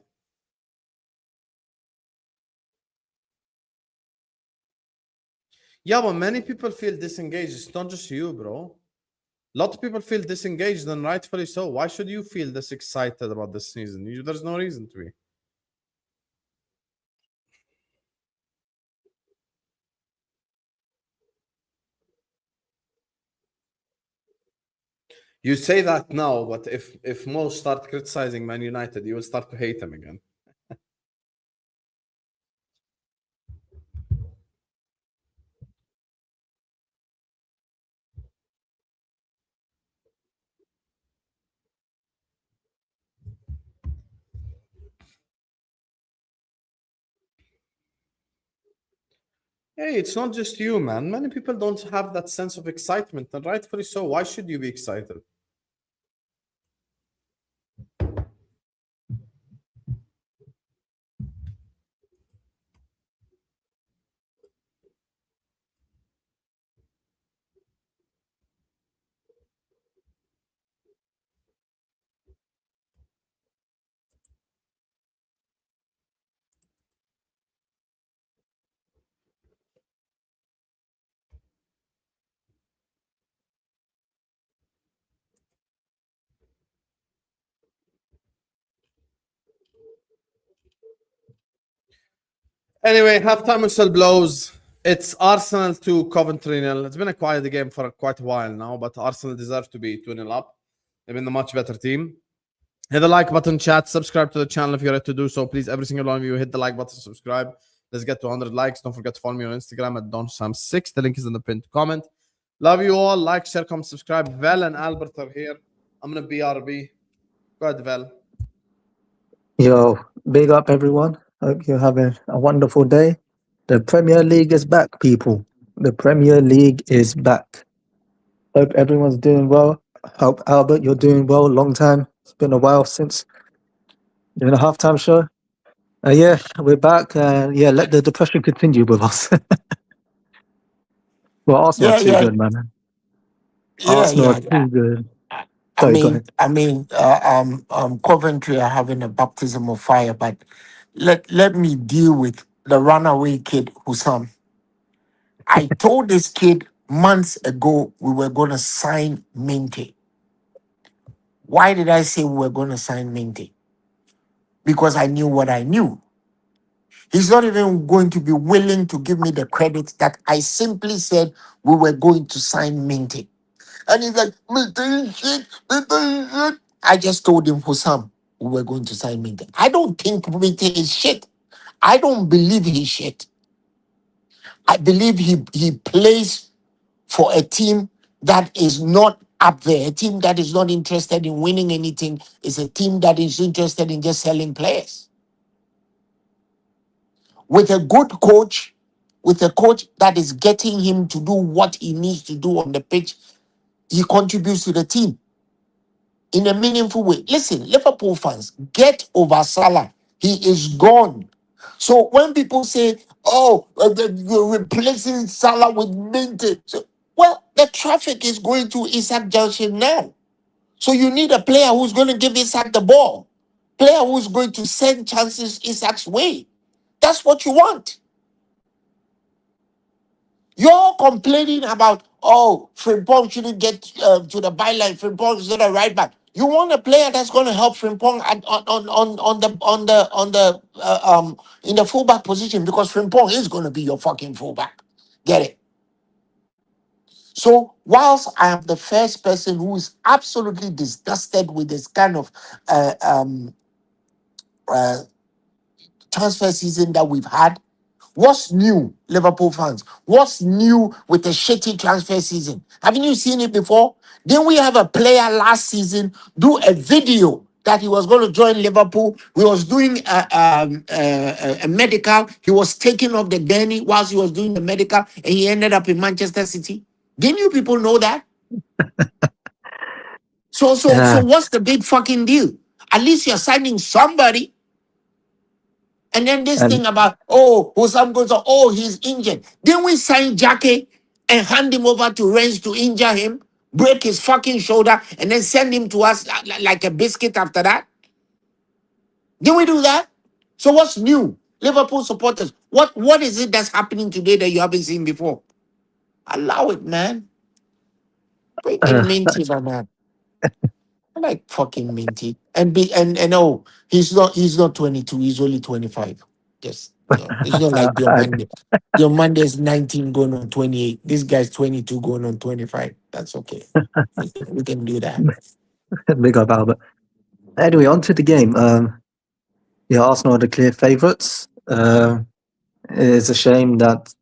Yeah, but many people feel disengaged. It's not just you, bro. A lot of people feel disengaged, and rightfully so. Why should you feel this excited about this season? There's no reason to be. You say that now, but if Mo start criticizing Man United, you will start to hate him again. Hey, it's not just you, man. Many people don't have that sense of excitement, and rightfully so. Why should you be excited? Anyway, halftime whistle blows. It's Arsenal to Coventry 0. It's been a quiet game for quite a while now, but Arsenal deserve to be 2-0 up. They've been the much better team. Hit the like button, chat. Subscribe to the channel if you're ready to do so. Please, every single one of you, hit the like button, subscribe. Let's get to 100 likes. Don't forget to follow me on Instagram at DonSam6. The link is in the pinned comment. Love you all. Like, share, comment, subscribe. Val and Albert are here. I'm going to BRB. Go ahead, Val. Yo, big up everyone. Hope you're having a wonderful day. The Premier League is back, people. The Premier League is back. Hope everyone's doing well. Hope, Albert, you're doing well. Long time. It's been a while since doing a halftime show. Yeah, we're back. Yeah, let the depression continue with us. Well, Arsenal are too good, man. Arsenal are too good. Sorry, go ahead. Coventry are having a baptism of fire, but let me deal with the runaway kid, Husam. I told this kid months ago we were going to sign Minty. Why did I say we were going to sign Minty? Because I knew what I knew. He's not even going to be willing to give me the credit that I simply said we were going to sign Minty. And he's like, Minty is shit, Minty is shit. I just told him, Husam, we were going to sign Minty. I don't think Minty is shit. I don't believe he's shit. I believe he plays for a team that is not up there, a team that is not interested in winning anything, is a team that is interested in just selling players. with a good coach, with a coach that is getting him to do what he needs to do on the pitch, he contributes to the team in a meaningful way. Listen, Liverpool fans, get over Salah. He is gone. So when people say, "Oh, you're replacing Salah with Minte," so, well, the traffic is going to Isak Junction now. So you need a player who's going to give Isak the ball, player who's going to send chances Isak's way. That's what you want. You're complaining about, oh, Frimpong shouldn't get to the byline. Frimpong is not a right back. You want a player that's going to help Frimpong in the fullback position, because Frimpong is going to be your fucking fullback. Get it? So whilst I am the first person who is absolutely disgusted with this kind of uh, transfer season that we've had, what's new, Liverpool fans? What's new with the shitty transfer season? Haven't you seen it before? Didn't we have a player last season do a video that he was going to join Liverpool? He was doing a medical. He was taking off the gurney whilst he was doing the medical, and he ended up in Manchester City. Didn't you people know that? So Yeah, what's the big fucking deal? At least you're signing somebody. And then this and thing about, oh, Husam goes, oh, he's injured. Then we sign Jackie and hand him over to Rennes to injure him, break his fucking shoulder, and then send him to us like a biscuit after that. Didn't we do that? So what's new? Liverpool supporters, what is it that's happening today that you haven't seen before? Allow it, man. Bring in Minty, man. I like fucking Minty. And oh, he's not 22, he's only 25. Just it's not like Diomande. Diomande is 19 going on 28. This guy's 22 going on 25. That's okay. We can do that. big up Albert. Anyway, on to the game. Yeah, Arsenal are the clear favourites. It's a shame that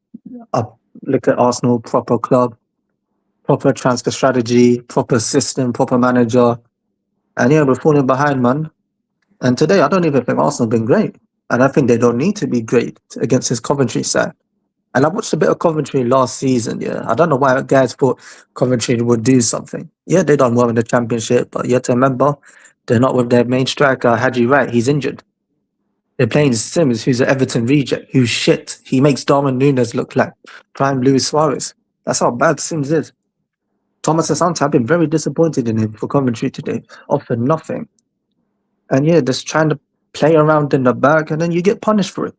I look at Arsenal, proper club, proper transfer strategy, proper system, proper manager, and yeah, we're falling behind, man. And today, I don't even think Arsenal have been great, and I think they don't need to be great against this Coventry side. And I watched a bit of Coventry last season. Yeah, I don't know why guys thought Coventry would do something. Yeah, they done well in the Championship, but you have to remember they're not with their main striker, Hadji Wright. He's injured. They're playing Sims, who's an Everton reject, who's shit. He makes Darwin Núñez look like prime Luis Suarez. That's how bad Sims is. Thomas Asante, I've been very disappointed in him for Coventry today. Offered nothing. And yeah, just trying to play around in the back, and then you get punished for it.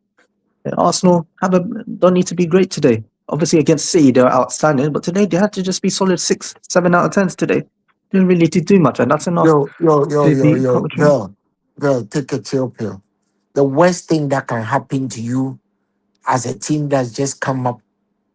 And Arsenal don't need to be great today. Obviously, against City, they're outstanding, but today they had to just be solid 6, 7 out of 10s today. Didn't really need to do much, and that's enough to beat Coventry. Girl, take a chill pill. The worst thing that can happen to you as a team that's just come up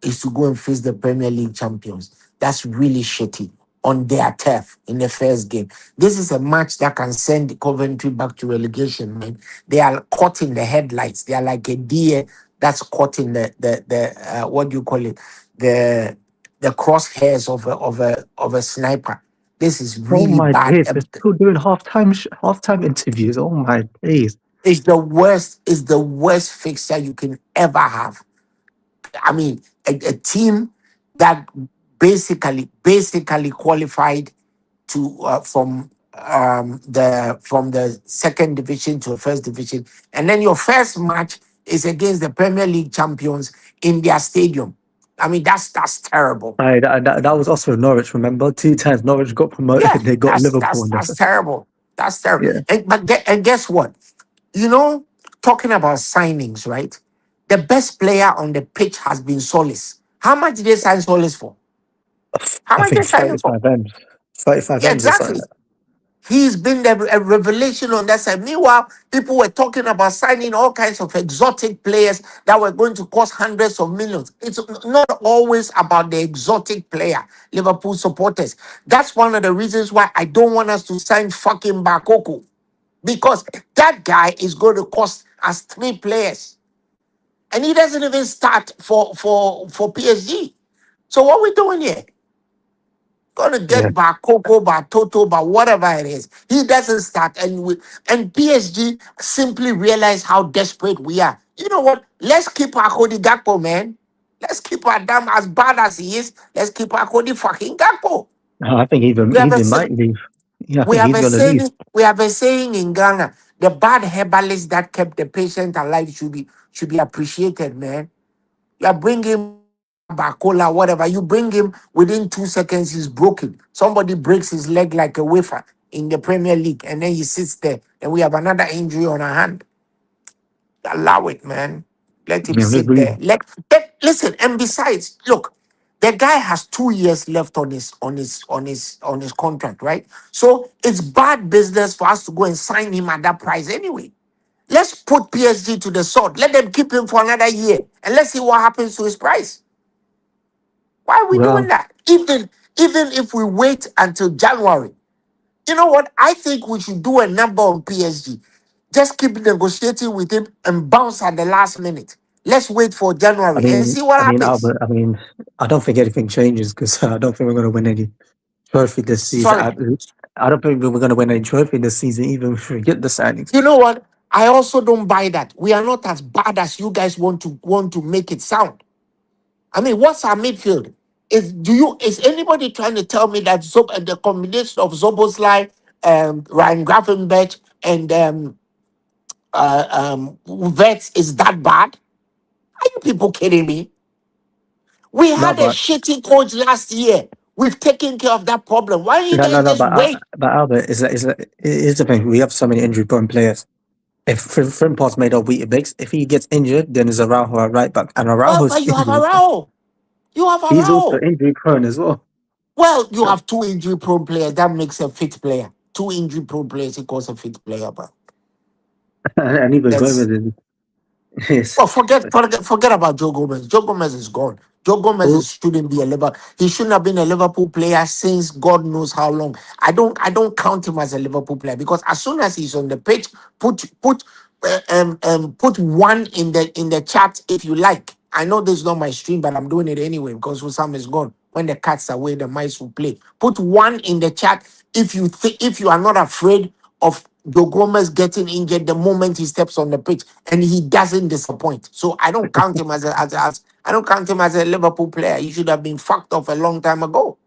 is to go and face the Premier League champions. That's really shitty on their turf in the first game. This is a match that can send Coventry back to relegation, man. They are caught in the headlights. They are like a deer that's caught in the what do you call it? The crosshairs of a sniper. This is Oh really my bad. days, we're still doing halftime interviews. Oh my days. It's the worst fixture you can ever have. I mean, a team that basically qualified to from the second division to the first division, and then your first match is against the Premier League champions in their stadium. I mean, that's terrible. That was also Norwich, remember? 2 times Norwich got promoted Yeah, and they got Liverpool. that's terrible. That's terrible. Yeah. And guess what? Talking about signings, right? The best player on the pitch has been Solis. How much did they sign Solis for? How I much think did they it's sign him for? 35 M's. 35 Yeah, M's or something. exactly. He's been a revelation on that side. Meanwhile, people were talking about signing all kinds of exotic players that were going to cost hundreds of millions. It's not always about the exotic player, Liverpool supporters. That's one of the reasons why I don't want us to sign fucking Bakoko. Because that guy is going to cost us 3 players. And he doesn't even start for PSG. So what are we doing here? Gonna Yeah. get Bakoko, Batoto, but whatever it is. He doesn't start. And PSG simply realize how desperate we are. You know what? Let's keep our Cody Gakpo, man. Let's keep our damn as bad as he is. Let's keep our Cody fucking Gakpo. No, I think We have a even might leave. Yeah, I we think have he's a gonna leave. saying. We have a saying in Ghana: the bad herbalist that kept the patient alive should be appreciated, man. You are bringing Bacola, whatever. You bring him within 2 seconds, he's broken. Somebody breaks his leg like a wafer in the Premier League, and then he sits there, and we have another injury on our hand. Allow it, man. Let him Yeah, I sit agree. there. Listen, and besides, look, the guy has 2 years left on his contract, right? So it's bad business for us to go and sign him at that price anyway. Let's put PSG to the sword. Let them keep him for another year, and let's see what happens to his price. Why are we doing Well, that? Even if we wait until January, you know what? I think we should do a number on PSG. Just keep negotiating with him and bounce at the last minute. Let's wait for January and see what happens. Albert. I don't think anything changes because I don't think we're gonna win any trophy this season. Sorry. I don't think we're gonna win any trophy this season, even if we get the signings. You know what? I also don't buy that. We are not as bad as you guys want to make it sound. I mean, what's our midfield? Is anybody trying to tell me that the combination of Zoboslai, Ryan Gravenberch, and Vets is that bad? Are you people kidding me? We No, had a shitty coach last year. We've taken care of that problem. Why don't you guys just wait? but Albert is the thing. We have so many injury-prone players. If Frimpong's made of Weetabix, if he gets injured, then it's Araujo at right back, and Well, Araujo's but you have injured. Arao. You have He's also Arao. injury-prone as well. Well, you have two injury prone players. That makes a fit player. Two injury prone players equals a fit player, but And even that's Gomez is. well, forget about Joe Gomez. Joe Gomez is gone. Joe Gomez shouldn't be a Liverpool. He shouldn't have been a Liverpool player since God knows how long. I don't count him as a Liverpool player because as soon as he's on the pitch, put one in the chat if you like. I know this is not my stream, but I'm doing it anyway because Husam is gone. When the cat's away, the mice will play. Put one in the chat if you are not afraid of Joe Gomez getting injured the moment he steps on the pitch, and he doesn't disappoint. So I don't count him I don't count him as a Liverpool player. He should have been fucked off a long time ago.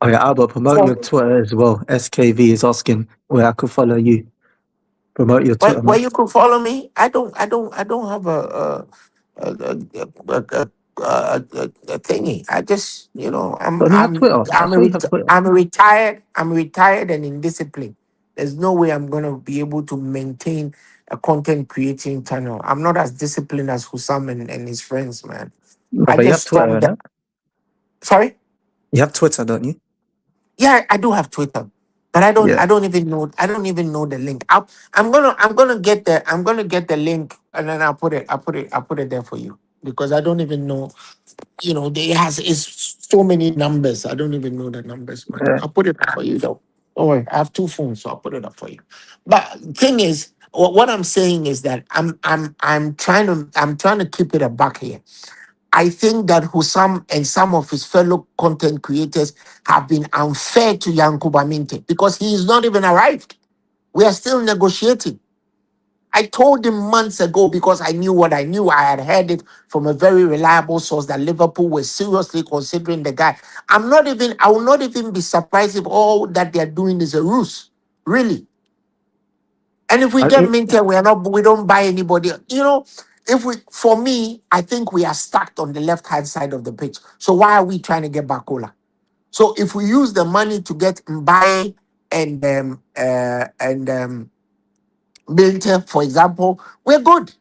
Oh yeah, Albert, promote your Twitter as well. SKV is asking where I could follow you. Promote your Twitter, Where man. you could follow me, I don't have a thingy. I just, I'm Don't you have I'm Twitter? I I'm a saw you ret- have Twitter. I'm retired. I'm retired and indisciplined. There's no way I'm gonna be able to maintain a content creating channel. I'm not as disciplined as Husam and his friends, man. No, I but you just have Twitter, stormed that. no? Sorry. You have Twitter, don't you? Yeah, I do have Twitter, but I don't. Yeah. I don't even know. I don't even know the link. I'm gonna get the link, and then I'll put it there for you because I don't even know. They has it's so many numbers. I don't even know the numbers, man. Yeah. I'll put it up for you though. Don't worry, I have two phones, so I'll put it up for you. But thing is, what I'm saying is that I'm trying to keep it a buck here. I think that Husam and some of his fellow content creators have been unfair to Yankuba Minte because he is not even arrived. We are still negotiating. I told him months ago because I knew what I knew. I had heard it from a very reliable source that Liverpool was seriously considering the guy. I will not even be surprised if all that they're doing is a ruse. Really. And if we I, get Minter, we don't buy anybody. For me, I think we are stuck on the left hand side of the pitch. So why are we trying to get Bakola? So if we use the money to get Mbaye and Minter, for example, we're good.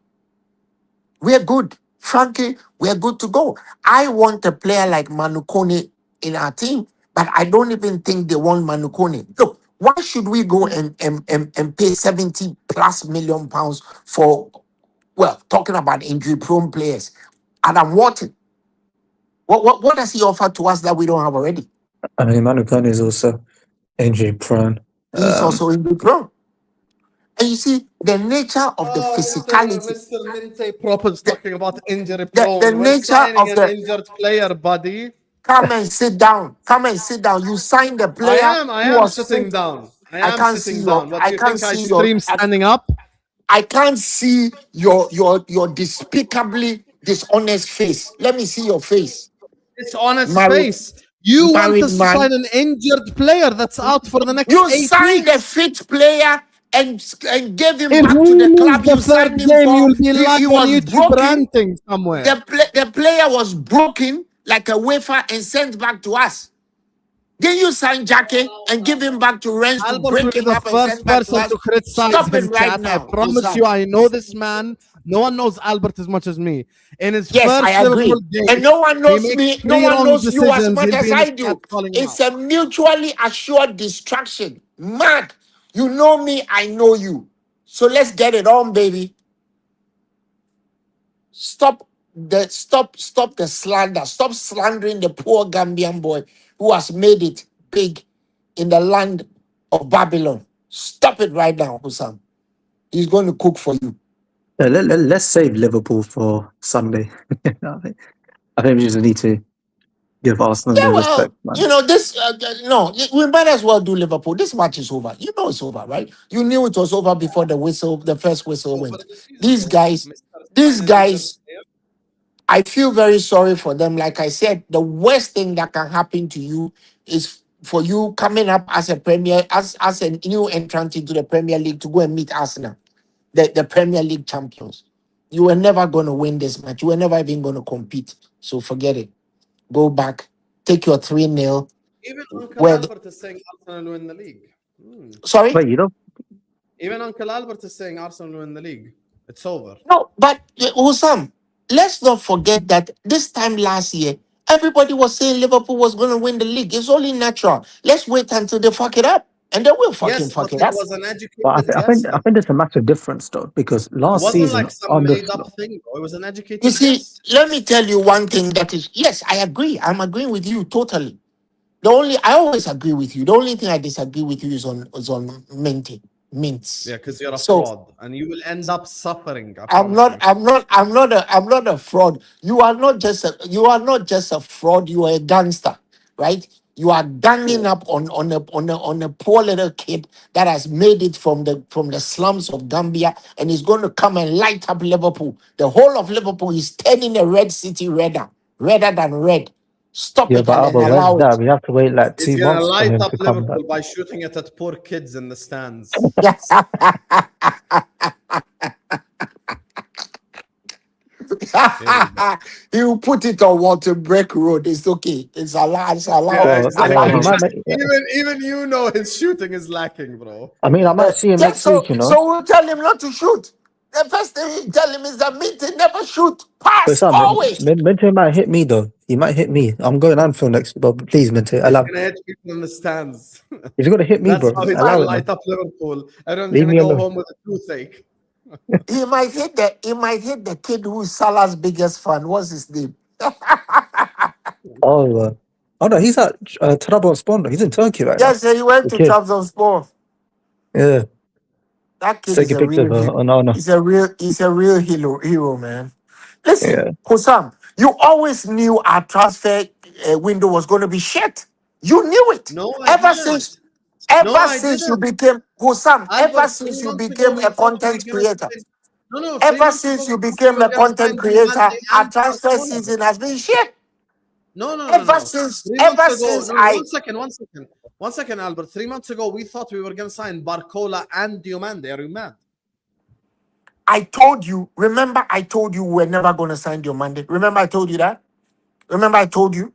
We're good. Frankly, we're good to go. I want a player like Manukone in our team, but I don't even think they want Manukone. Look, why should we go and pay 70 plus million pounds for, well, talking about injury prone players? Adam Wharton, what does he offer to us that we don't have already? Manu Kone is also injury prone. He's also injury prone. And you see, the nature of the Oh, physicality, Mr. Minte Proper's the, talking about injury the prone. We're nature signing of an the injured player, buddy. Come and sit down. Come and sit down. You signed the player I who am was sitting fit. down. I I am can't see sitting your. down. What I do you can't think? I see your. stream standing up? I can't see your despicably dishonest face. Let me see your face. It's on his Married face. You want married us to man. sign an injured player that's out for the next You 8 signed a weeks. fit player and gave him If back to we the lose club the you third signed him game, for. you'll be He live on was YouTube broken. ranting somewhere. The player was broken like a wafer and sent back to us. Then you sign Jackie and give him back to Rennes to Albert will break be him the up and first send back to person us. to criticize Stop it him, right chat. I now, promise you, Husam. I know this man. No one knows Albert as much as me. In his Yes, I first Liverpool agree. game, And no one he knows makes me, no 3 one wrong knows you as decisions. much He'll as be in his I chat do. calling him It's out. a mutually assured distraction. Mad. You know me, I know you. So let's get it on, baby. Stop the slander. Stop slandering the poor Gambian boy who has made it big in the land of Babylon. Stop it right now, Husam. He's going to cook for you. Let's save Liverpool for Sunday. I think we just need to give Arsenal Yeah, the well, respect, man. you know, this, no, we might as well do Liverpool. This match is over. You know it's over, right? You knew it was over before the first whistle Over went. the season, These bro. guys, Mr. these Sign an injured guys, player. I feel very sorry for them. Like I said, the worst thing that can happen to you is for you coming up as a as a new entrant into the Premier League to go and meet Arsenal, the Premier League champions. You were never going to win this match. You were never even going to compete. So forget it. Go back. Take your 3-0. Even Uncle Where Albert is saying Arsenal win the league. sorry? Wait, you know, Even Uncle Albert is saying Arsenal win the league. It's over. No, but Husam, let's not forget that this time last year, everybody was saying Liverpool was going to win the league. It's only natural. Let's wait until they fuck it up, and they will fucking Yes, but fuck it it up. was an but educated I think guess. I think there's a massive difference though, because It last wasn't season like some on the made up thing, bro. It was an You educated see, guess. let me tell you one thing that is, yes, I agree. I'm agreeing with you totally. I always agree with you. The only thing I disagree with you is on mints. Yeah, because you're a So fraud and you will end up suffering. I I'm promise not. you. I'm not a fraud. You are not just a fraud. You are a gangster, right? You are ganging up on a poor little kid that has made it from the slums of Gambia and is going to come and light up Liverpool. The whole of Liverpool is turning a red city redder than red. Stop yeah, it but and then Albert, when's allow that? it. We have to wait like He's 2 gonna months for light him up to come back. Liverpool by shooting it at poor kids in the stands. Yes. Here we go. He will put it on Water Break Road. It's okay. It's allowed. It's allowed. Yeah, Well, exactly. he Allowed. might make. Even you know his shooting is lacking, bro. I mean, I might see him Just next week. so You know, so we'll tell him not to shoot. The first thing we tell him is that Minty never shoot. but Pass Sam, always. Mente might hit me though. He might hit me. I'm going Anfield next, but please, Mente, He's allow. gonna hit people in the stands. If you're gonna hit me, That's bro, how he's gonna allow it, man. light up Liverpool. Everyone's Leave gonna me go alone. home with a toothache. He might hit the kid who's Salah's biggest fan. What's his name? Oh, oh no, he's at Trabzonspor. He's in Turkey right now. Yes, he went The to kid. Trabzonspor. Yeah, That let's kid take is a a picture real of hero. no, no. He's a real hero, man. Listen, Yeah. Husam, you always knew our transfer window was going to be shit. You knew it. No, I Ever since didn't. No, ever I since you didn't. became Husam, ever Albert, three since you months ago, became we a thought we were content gonna creator, sign. No, 3 ever months ago, since we you thought we became were a gonna content sign creator, Diomande our and transfer Barcola, bro. season has been shit. No. Ever since, 3 months ever ago, since no. I 1 second, Albert. 3 months ago, we thought we were gonna sign Barcola and Diomande. Are you mad? I told you, remember I told you we're never gonna sign your Monday. Remember I told you that? Remember I told you?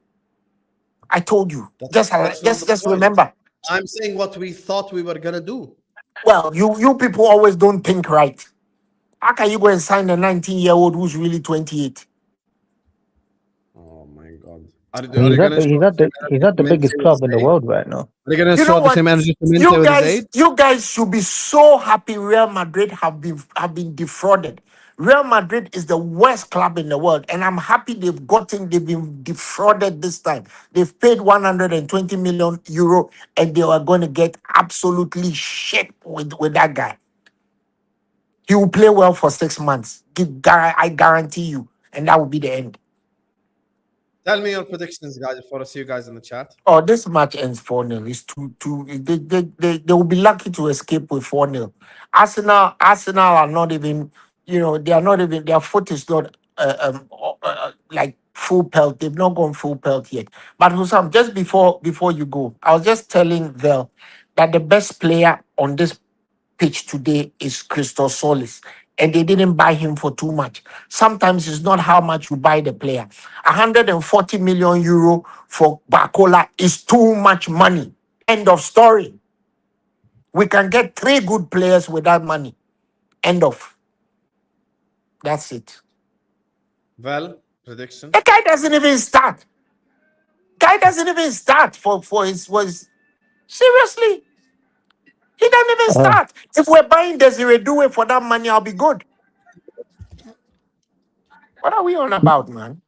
I told you. Just That's not the just point. remember. I'm saying what we thought we were gonna do. Well, you people always don't think right. How can you go and sign a 19-year-old who's really 28? Oh my god. Are He's you at gonna the show he's the at same the he's energy at to the Mente biggest with his club in the age? world right now. Are you gonna You know show the what? same energy to Mente You with his guys, age? you guys should be so happy Real Madrid have been defrauded. Real Madrid is the worst club in the world, and I'm happy they've been defrauded this time. They've paid 120 million euro, and they are going to get absolutely shit with that guy. He will play well for 6 months. I guarantee you, and that will be the end. Tell me your predictions, guys, before I see you guys in the chat. Oh, this match ends 4-0. It's two. They will be lucky to escape with 4-0. Arsenal are not even, they are not even, their foot is not like full pelt. They've not gone full pelt yet. But Husam, just before you go, I was just telling Vel that the best player on this pitch today is Christos Solis. And they didn't buy him for too much. Sometimes it's not how much you buy the player. 140 million euro for Bacola is too much money. End of story. We can get 3 good players with that money. End of. That's it. Well, prediction. The guy doesn't even start. For his seriously. He doesn't even start. If we're buying Desiree Due for that money, I'll be good. What are we on about, man?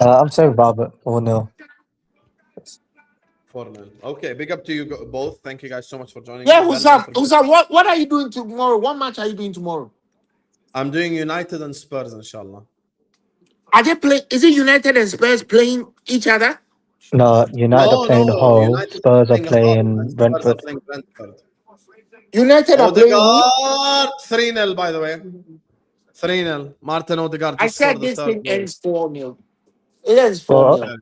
I'm saying Robert 4-0. 4-0. Okay, big up to you both. Thank you guys so much for joining Yeah, me. Well, Husam, what are you doing tomorrow? What match are you doing tomorrow? I'm doing United and Spurs, inshallah. Are they playing? Is it United and Spurs playing each other? No, United are playing Hull. United Spurs are Hull and playing Spurs are Brentford. playing Brentford. United are playing who? Odegaard 3-0, by the way. 3-0. Martin Odegaard I just scored said the this third thing goal. ends 4-0. It ends Well, 4-0.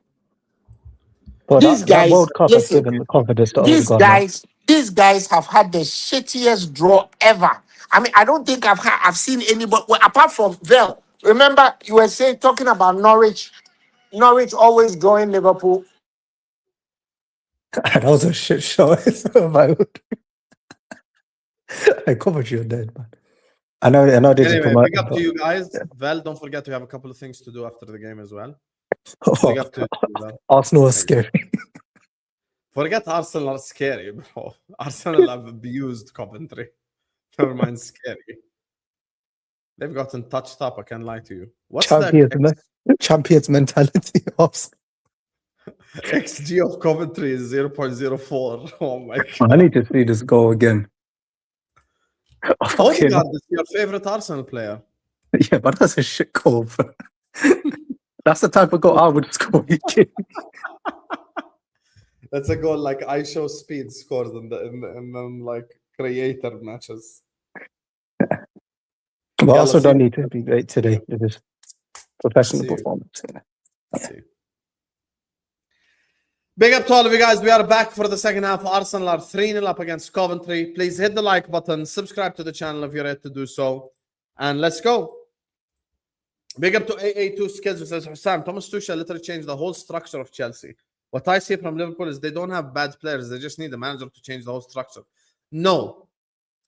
that, These that guys, World Cup has listen, given the confidence to these Odegaard now. guys have had the shittiest draw ever. I mean, I don't think I've seen anybody apart from Vel. Remember, you were talking about Norwich. Norwich always drawing Liverpool. That was a shit show. I covered you dead, man. I know this is Anyway, promoted, big up but to you guys. yeah. Val, don't forget to have a couple of things to do after the game as well. Oh, Big up to you, Val. Arsenal was scary. Forget Arsenal are scary, bro. Arsenal have abused Coventry. Never mind scary. They've gotten touched up, I can't lie to you. What's Champions mentality. XG of Coventry is 0.04. Oh my god. I need to see this goal again. Odegaard is your favorite Arsenal player. Yeah, but that's a shit goal. That's the type of goal I would score. That's a goal like I show speed scores in the like creator matches. But also don't need to be great today. It is professional performance. Big up to all of you guys. We are back for the second half. Arsenal are 3-0 up against Coventry. Please hit the like button. Subscribe to the channel if you're ready to do so. And let's go. Big up to AA2 Skills who says, Husam, Thomas Tuchel literally changed the whole structure of Chelsea. What I see from Liverpool is they don't have bad players. They just need the manager to change the whole structure. No.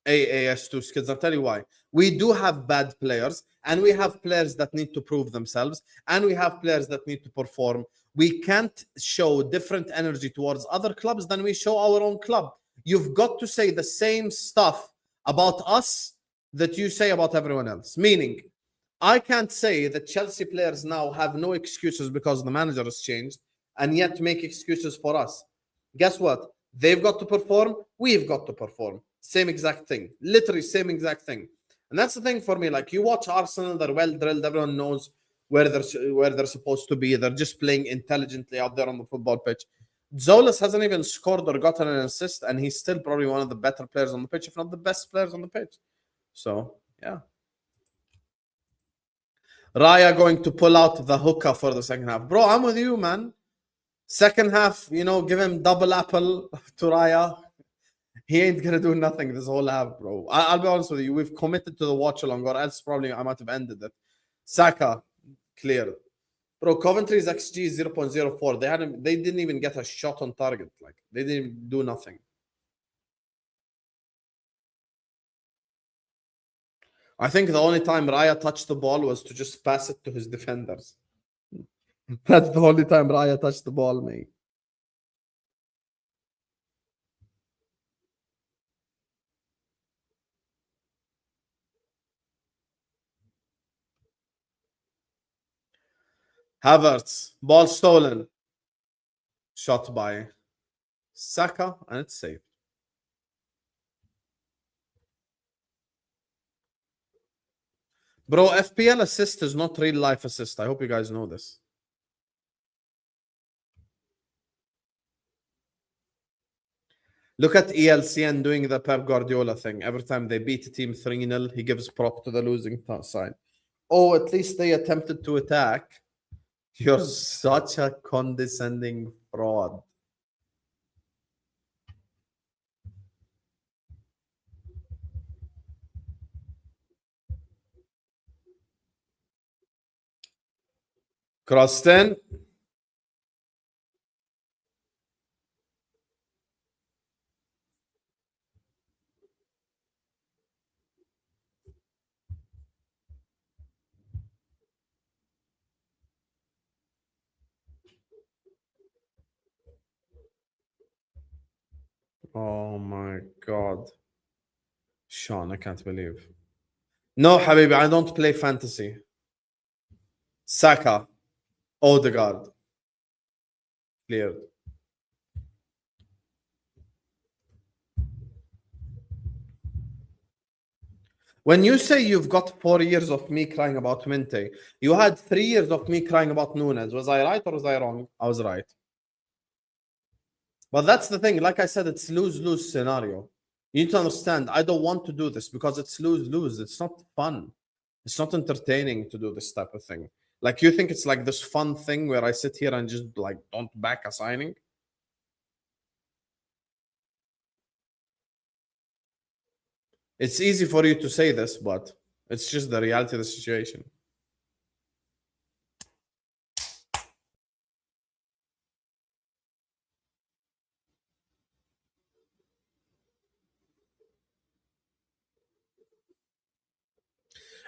AAS2 Skills. I'll tell you why. We do have bad players, and we have players that need to prove themselves, and we have players that need to perform. We can't show different energy towards other clubs than we show our own club. You've got to say the same stuff about us that you say about everyone else. Meaning, I can't say that Chelsea players now have no excuses because the manager has changed and yet make excuses for us. Guess what? They've got to perform. We've got to perform. Same exact thing. Literally same exact thing. And that's the thing for me. Like, you watch Arsenal, they're well drilled. Everyone knows where they're supposed to be. They're just playing intelligently out there on the football pitch. Zolas hasn't even scored or gotten an assist, and he's still probably one of the better players on the pitch, if not the best players on the pitch. So, yeah. Raya going to pull out the hookah for the second half. Bro, I'm with you, man. Second half, give him double apple to Raya. He ain't going to do nothing this whole half, bro. I'll be honest with you. We've committed to the watch-along, or else probably I might have ended it. Saka, clear. Bro, Coventry's XG is 0.04. They didn't even get a shot on target. Like, they didn't do nothing. I think the only time Raya touched the ball was to just pass it to his defenders. That's the only time Raya touched the ball, mate. Havertz, ball stolen. Shot by Saka, and it's saved. Bro, FPL assist is not real life assist. I hope you guys know this. Look at ELCN doing the Pep Guardiola thing. Every time they beat a team 3-0, he gives prop to the losing side. Oh, at least they attempted to attack. You're such a condescending fraud. Crossed in. Oh my God. Sean, I can't believe. No, Habibi, I don't play fantasy. Saka. Odegaard. Cleared. When you say you've got 4 years of me crying about Mente, you had 3 years of me crying about Nunes. Was I right or was I wrong? I was right. But that's the thing. Like I said, it's lose-lose scenario. You need to understand, I don't want to do this because it's lose-lose. It's not fun. It's not entertaining to do this type of thing. Like, you think it's like this fun thing where I sit here and just like don't back a signing? It's easy for you to say this, but it's just the reality of the situation.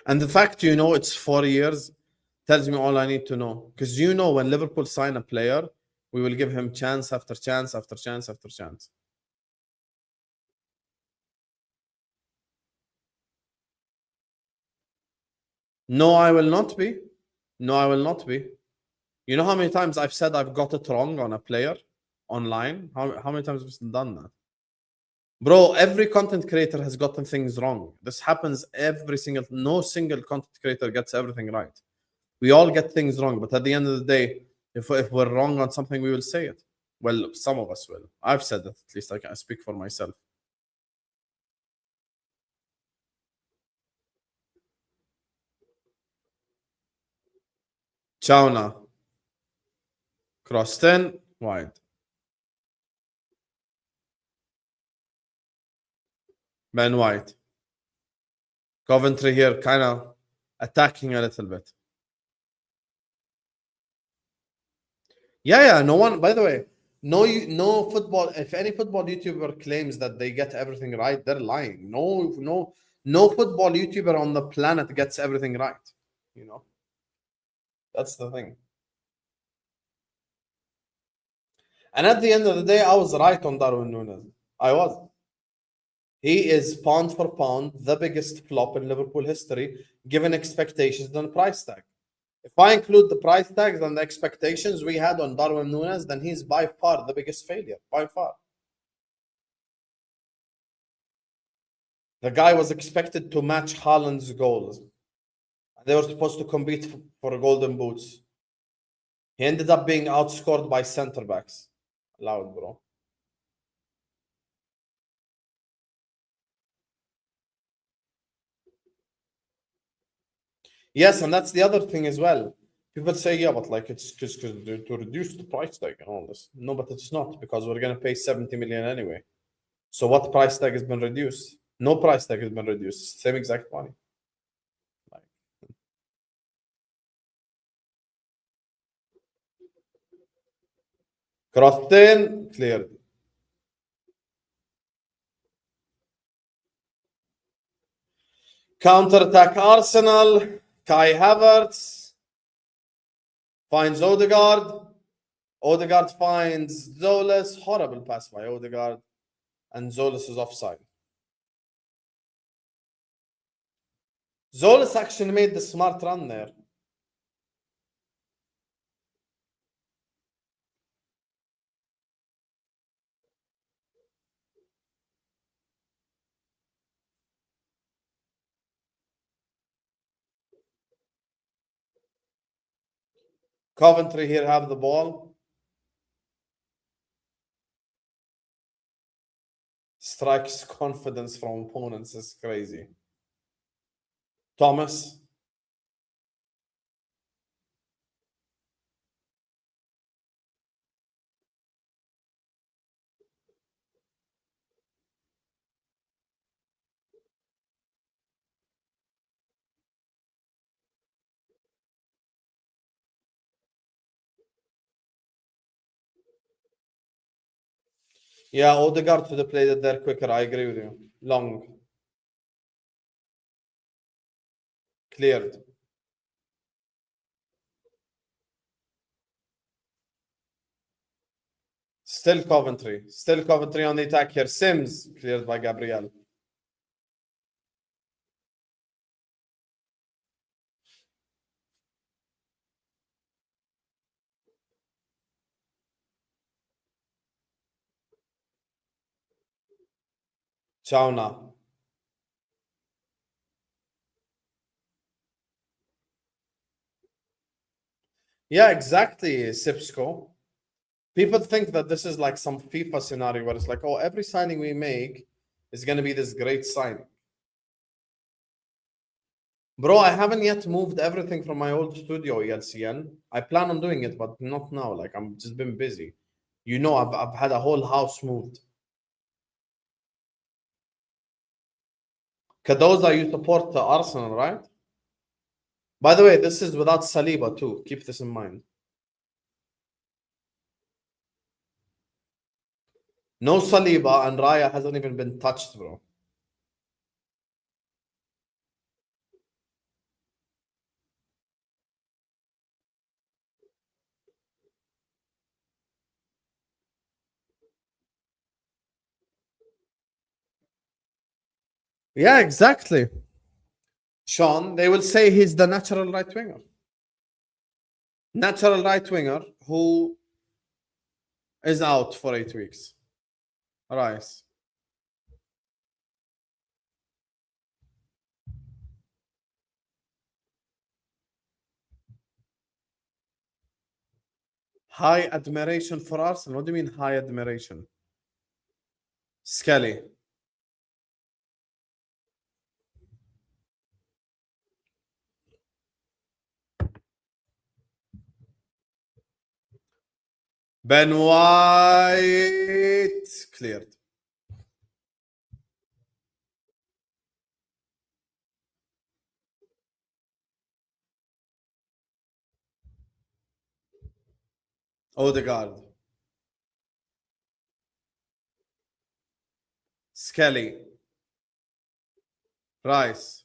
And the fact you know it's 4 years tells me all I need to know. Because you know when Liverpool sign a player, we will give him chance after chance after chance after chance. No, I will not be. No, I will not be. You know how many times I've said I've got it wrong on a player online? How many times have we done that? Bro, every content creator has gotten things wrong. This happens no single content creator gets everything right. We all get things wrong, but at the end of the day, if we're wrong on something, we will say it. Well, some of us will. I've said it, at least I can speak for myself. Chauna. Crossed in, wide. Ben White. Coventry here kind of attacking a little bit. Yeah. No one, by the way, no football. If any football YouTuber claims that they get everything right, they're lying. No football YouTuber on the planet gets everything right. You know, that's the thing. And at the end of the day, I was right on Darwin Núñez. I was. He is pound for pound the biggest flop in Liverpool history, given expectations and price tag. If I include the price tags and the expectations we had on Darwin Núñez, then he's by far the biggest failure. By far. The guy was expected to match Haaland's goals. They were supposed to compete for golden boots. He ended up being outscored by centre backs. Loud, bro. Yes, and that's the other thing as well. People say, yeah, but like it's just to reduce the price tag and all this. No, but it's not, because we're gonna pay 70 million anyway. So what price tag has been reduced? No price tag has been reduced. Same exact money. Crossed in, cleared. Counter attack Arsenal. Kai Havertz finds Odegaard. Odegaard finds Zolas. Horrible pass by Odegaard. And Zolas is offside. Zolas actually made the smart run there. Coventry here have the ball. strikes confidence from opponents is crazy. Thomas. Yeah, Odegaard could have played it there quicker. I agree with you. Long. Cleared. Still Coventry. Still Coventry on the attack here. Sims cleared by Gabriel. Chauna. Yeah, exactly, Sipsco. People think that this is like some FIFA scenario where it's like, oh, every signing we make is going to be this great signing. Bro, I haven't yet moved everything from my old studio, ELCN. I plan on doing it, but not now. Like, I'm just been busy. You know, I've had a whole house moved. Cardoza, you support Arsenal, right? By the way, this is without Saliba too. Keep this in mind. No Saliba, and Raya hasn't even been touched, bro. Yeah, exactly. Sean, they will say he's the natural right winger. Natural right winger who is out for 8 weeks. Rice. High admiration for Arsenal. What do you mean high admiration? Skelly. Ben White. Cleared. Odegaard. Skelly. Rice.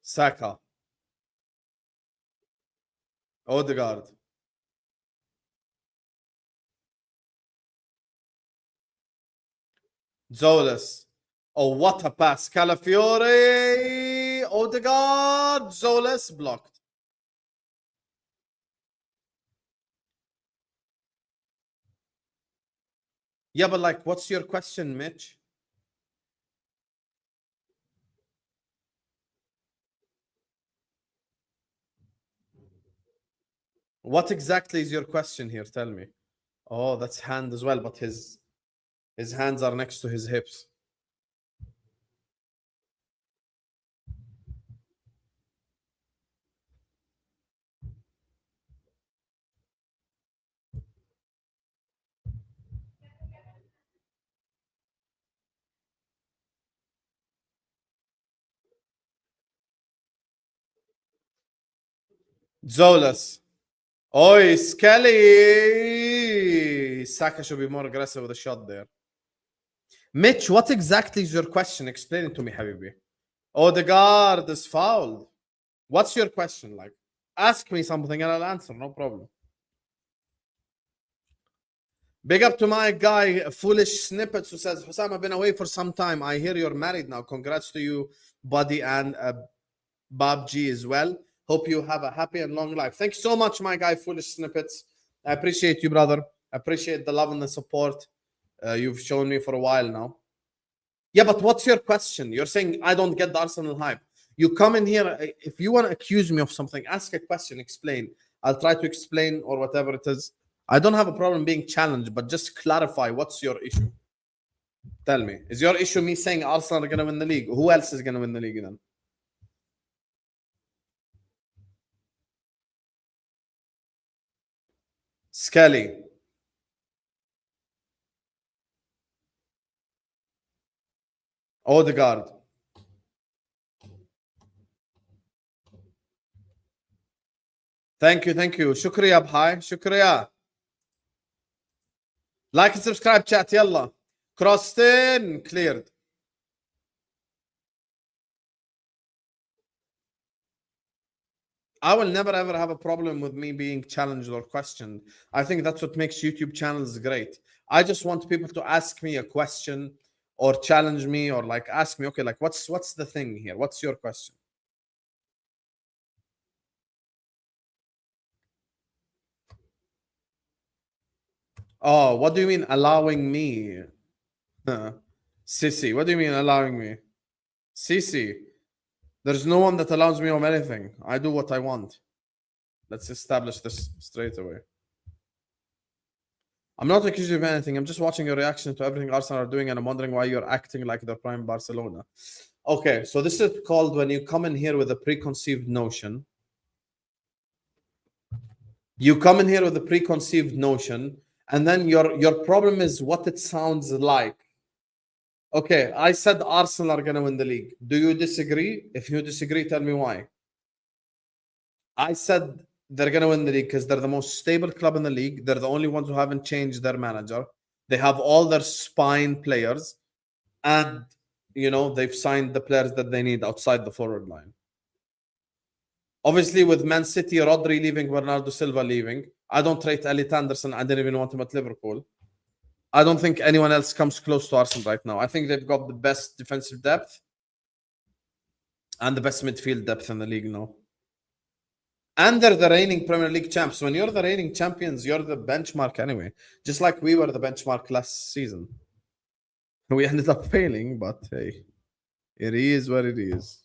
Saka. Odegaard. Zolas. Oh, what a pass. Calafiore. Odegaard. Zolas blocked. Yeah, but like, what's your question, Mitch? What exactly is your question here? Tell me. Oh, that's hand as well, but his hands are next to his hips. Zolas. Oi, Skelly. Saka should be more aggressive with a shot there. Mitch, what exactly is your question? Explain it to me, Habibi. Odegaard is fouled. What's your question? Like, ask me something and I'll answer. No problem. Big up to my guy, Foolish Snippets, who says, Husam, I've been away for some time. I hear you're married now. Congrats to you, buddy, and Bob G as well. Hope you have a happy and long life. Thank you so much, my guy, Foolish Snippets. I appreciate you, brother. I appreciate the love and the support you've shown me for a while now. Yeah, but what's your question? You're saying I don't get the Arsenal hype. You come in here, if you want to accuse me of something, ask a question, explain. I'll try to explain or whatever it is. I don't have a problem being challenged, but just clarify what's your issue. Tell me, is your issue me saying Arsenal are going to win the league? Who else is going to win the league then? Skelly. Odegaard. Thank you. Shukriya, bhai. Shukriya. Like and subscribe, chat. Yalla. Crossed in. Cleared. I will never ever have a problem with me being challenged or questioned. I think that's what makes YouTube channels great. I just want people to ask me a question or challenge me or like ask me, okay, like what's the thing here? What's your question? Oh, what do you mean allowing me? Sissy, what do you mean allowing me? Sissy, there's no one that allows me of anything. I do what I want. Let's establish this straight away. I'm not accusing you of anything. I'm just watching your reaction to everything Arsenal are doing, and I'm wondering why you're acting like the prime Barcelona. Okay, so this is called when you come in here with a preconceived notion. You come in here with a preconceived notion, and then your problem is what it sounds like. Okay, I said Arsenal are going to win the league. Do you disagree? If you disagree, tell me why. I said they're going to win the league because they're the most stable club in the league. They're the only ones who haven't changed their manager. They have all their spine players. And, you know, they've signed the players that they need outside the forward line. Obviously, with Man City, Rodri leaving, Bernardo Silva leaving. I don't rate Elliot Anderson. I didn't even want him at Liverpool. I don't think anyone else comes close to Arsenal right now. I think they've got the best defensive depth and the best midfield depth in the league now. And they're the reigning Premier League champs. When you're the reigning champions, you're the benchmark anyway. Just like we were the benchmark last season. We ended up failing, but hey, it is what it is.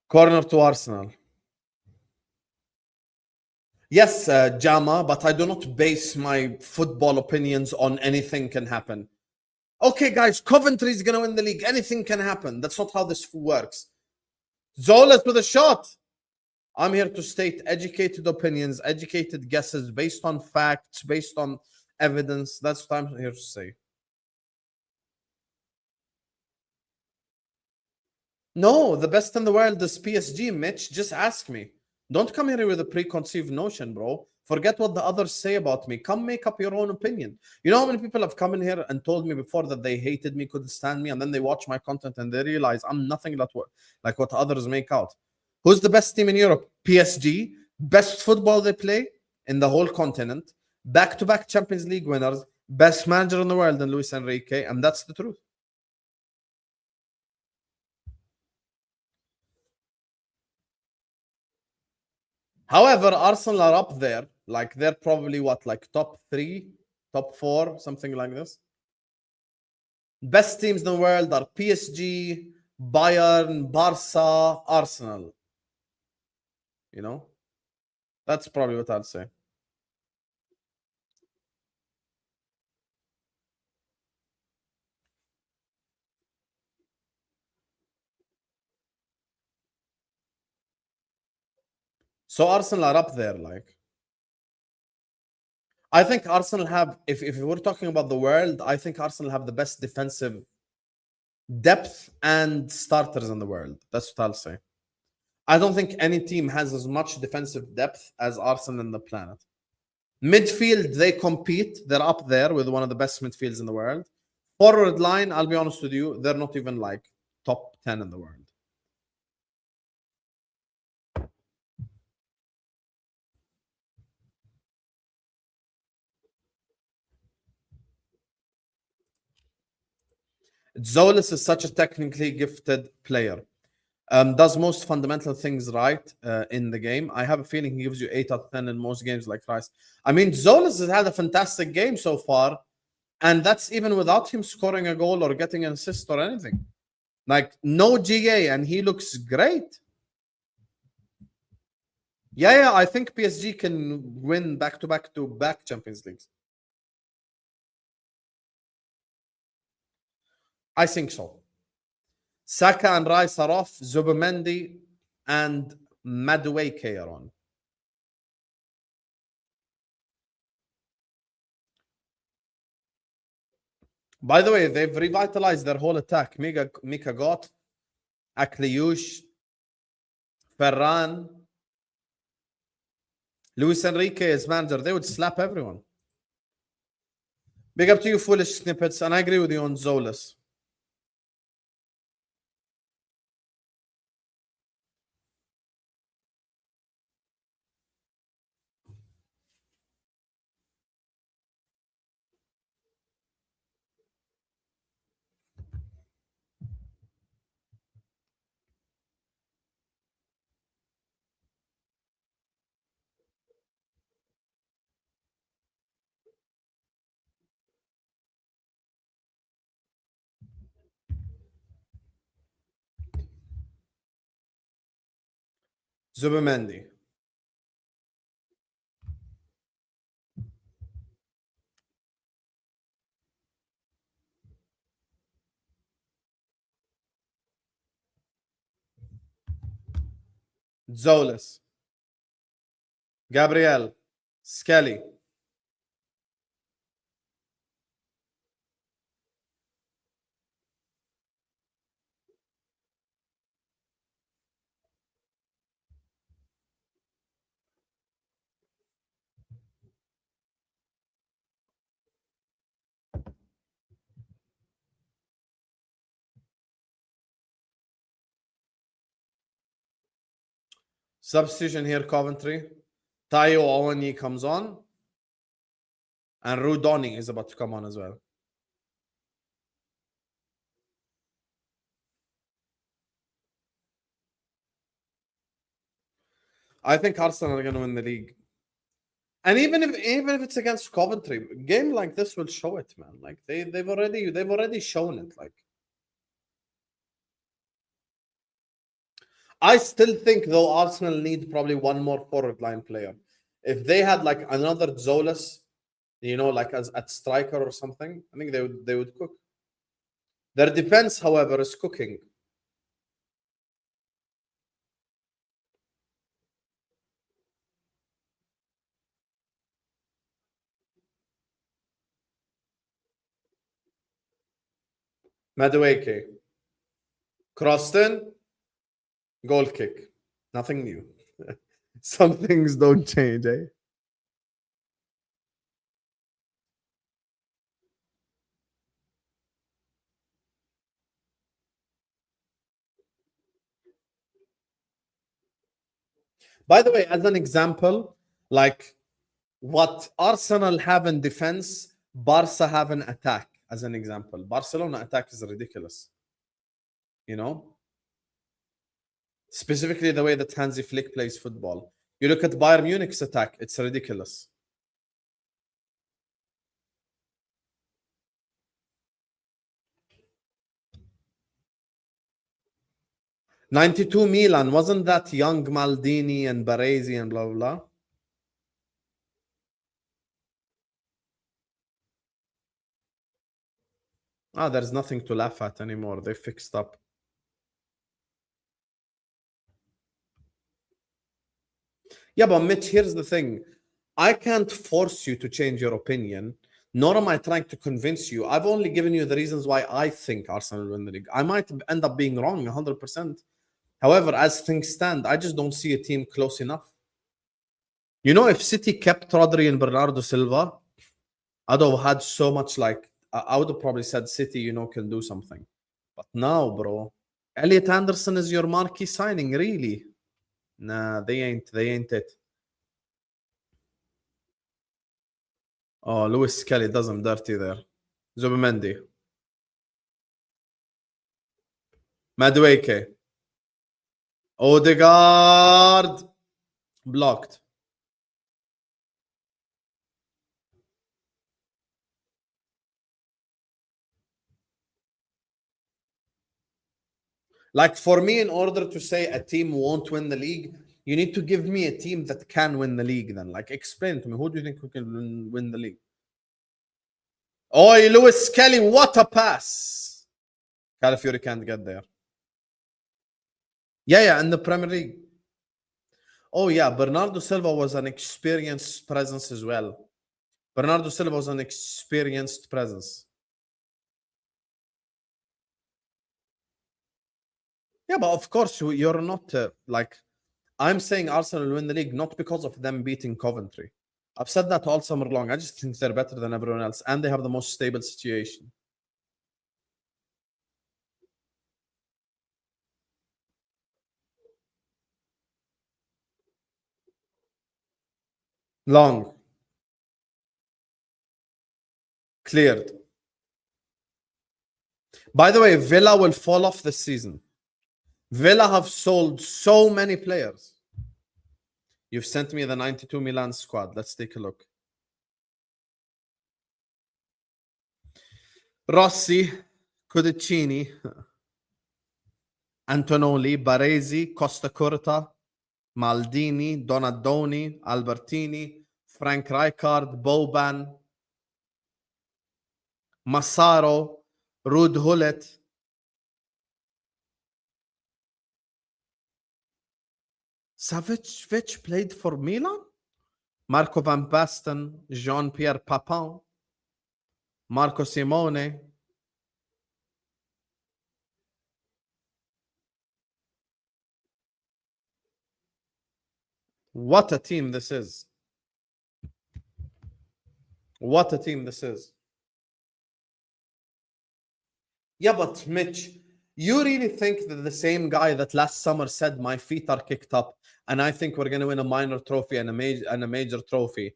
Corner to Arsenal. Yes, Jama, but I do not base my football opinions on anything can happen. Okay, guys, Coventry is going to win the league. Anything can happen. That's not how this works. Zolas with a shot. I'm here to state educated opinions, educated guesses based on facts, based on evidence. That's what I'm here to say. No, the best in the world is PSG, Mitch. Just ask me. Don't come here with a preconceived notion, bro. Forget what the others say about me. Come make up your own opinion. You know how many people have come in here and told me before that they hated me, couldn't stand me, and then they watch my content and they realize I'm nothing like what others make out. Who's the best team in Europe? PSG. Best football they play in the whole continent. Back-to-back Champions League winners. Best manager in the world in Luis Enrique. And that's the truth. However, Arsenal are up there. Like, they're probably what? Like top 3, top 4, something like this. Best teams in the world are PSG, Bayern, Barca, Arsenal. You know? That's probably what I'd say. So Arsenal are up there, like. I think Arsenal have, if we're talking about the world, I think Arsenal have the best defensive depth and starters in the world. That's what I'll say. I don't think any team has as much defensive depth as Arsenal in the planet. Midfield, they compete. They're up there with one of the best midfields in the world. Forward line, I'll be honest with you, they're not even like top 10 in the world. Zolis is such a technically gifted player. Does most fundamental things right in the game. I have a feeling he gives you 8 out of 10 in most games like Rice. I mean, Zolas has had a fantastic game so far, and that's even without him scoring a goal or getting an assist or anything. Like, no GA, and he looks great. Yeah, I think PSG can win back-to-back Champions Leagues. I think so. Saka and Rice are off. Zubimendi and Madueke are on. By the way, they've revitalized their whole attack. Mika Gott, Akliush, Ferran, Luis Enrique as manager. They would slap everyone. Big up to you, foolish snippets. And I agree with you on Zolas. Zubimendi. Zolas. Gabriel. Skelly. Substitution here, Coventry. Tayo Owani comes on. And Rudoni is about to come on as well. I think Arsenal are going to win the league. And even if it's against Coventry, a game like this will show it, man. Like they've already shown it. Like, I still think though Arsenal need probably one more forward line player. If they had like another Zolas, you know, like as at striker or something, I think they would cook. Their defense, however, is cooking. Madueke. Crossed in. Goal kick. Nothing new. Some things don't change, eh? By the way, as an example, like what Arsenal have in defense, Barca have an attack. As an example, Barcelona attack is ridiculous. You know? Specifically the way that Hansi Flick plays football. You look at Bayern Munich's attack, it's ridiculous. '92 Milan, wasn't that young Maldini and Baresi and blah, blah, blah? There's nothing to laugh at anymore. They fixed up. Yeah, but Mitch, here's the thing. I can't force you to change your opinion, nor am I trying to convince you. I've only given you the reasons why I think Arsenal will win the league. I might end up being wrong 100%. However, as things stand, I just don't see a team close enough. You know, if City kept Rodri and Bernardo Silva, I'd have had so much like, I would have probably said City, you know, can do something. But now, bro, Elliot Anderson is your marquee signing, really? Nah, they ain't it. Oh, Lewis Kelly does him dirty there. Zubimendi. Madueke. Odegaard blocked. Like for me, in order to say a team won't win the league, you need to give me a team that can win the league. Then, like, explain to me, who do you think who can win the league? Oh, Lewis Kelly, what a pass! Calafiori can't get there. Yeah, in the Premier League. Oh yeah, Bernardo Silva was an experienced presence as well. Bernardo Silva was an experienced presence. Yeah, but of course you're not like, I'm saying Arsenal will win the league not because of them beating Coventry. I've said that all summer long. I just think they're better than everyone else, and they have the most stable situation. Long. Cleared. By the way, Villa will fall off this season. Villa have sold so many players. You've sent me the 92 Milan squad. Let's take a look. Rossi, Cudicini, Antonoli, Baresi, Costa Curta, Maldini, Donadoni, Albertini, Frank Rijkaard, Boban, Massaro, Ruud Gullit. Savic played for Milan? Marco Van Basten, Jean-Pierre Papin, Marco Simone. What a team this is. What a team this is. Yeah, but Mitch, you really think that the same guy that last summer said my feet are kicked up and I think we're going to win a minor trophy and a major trophy,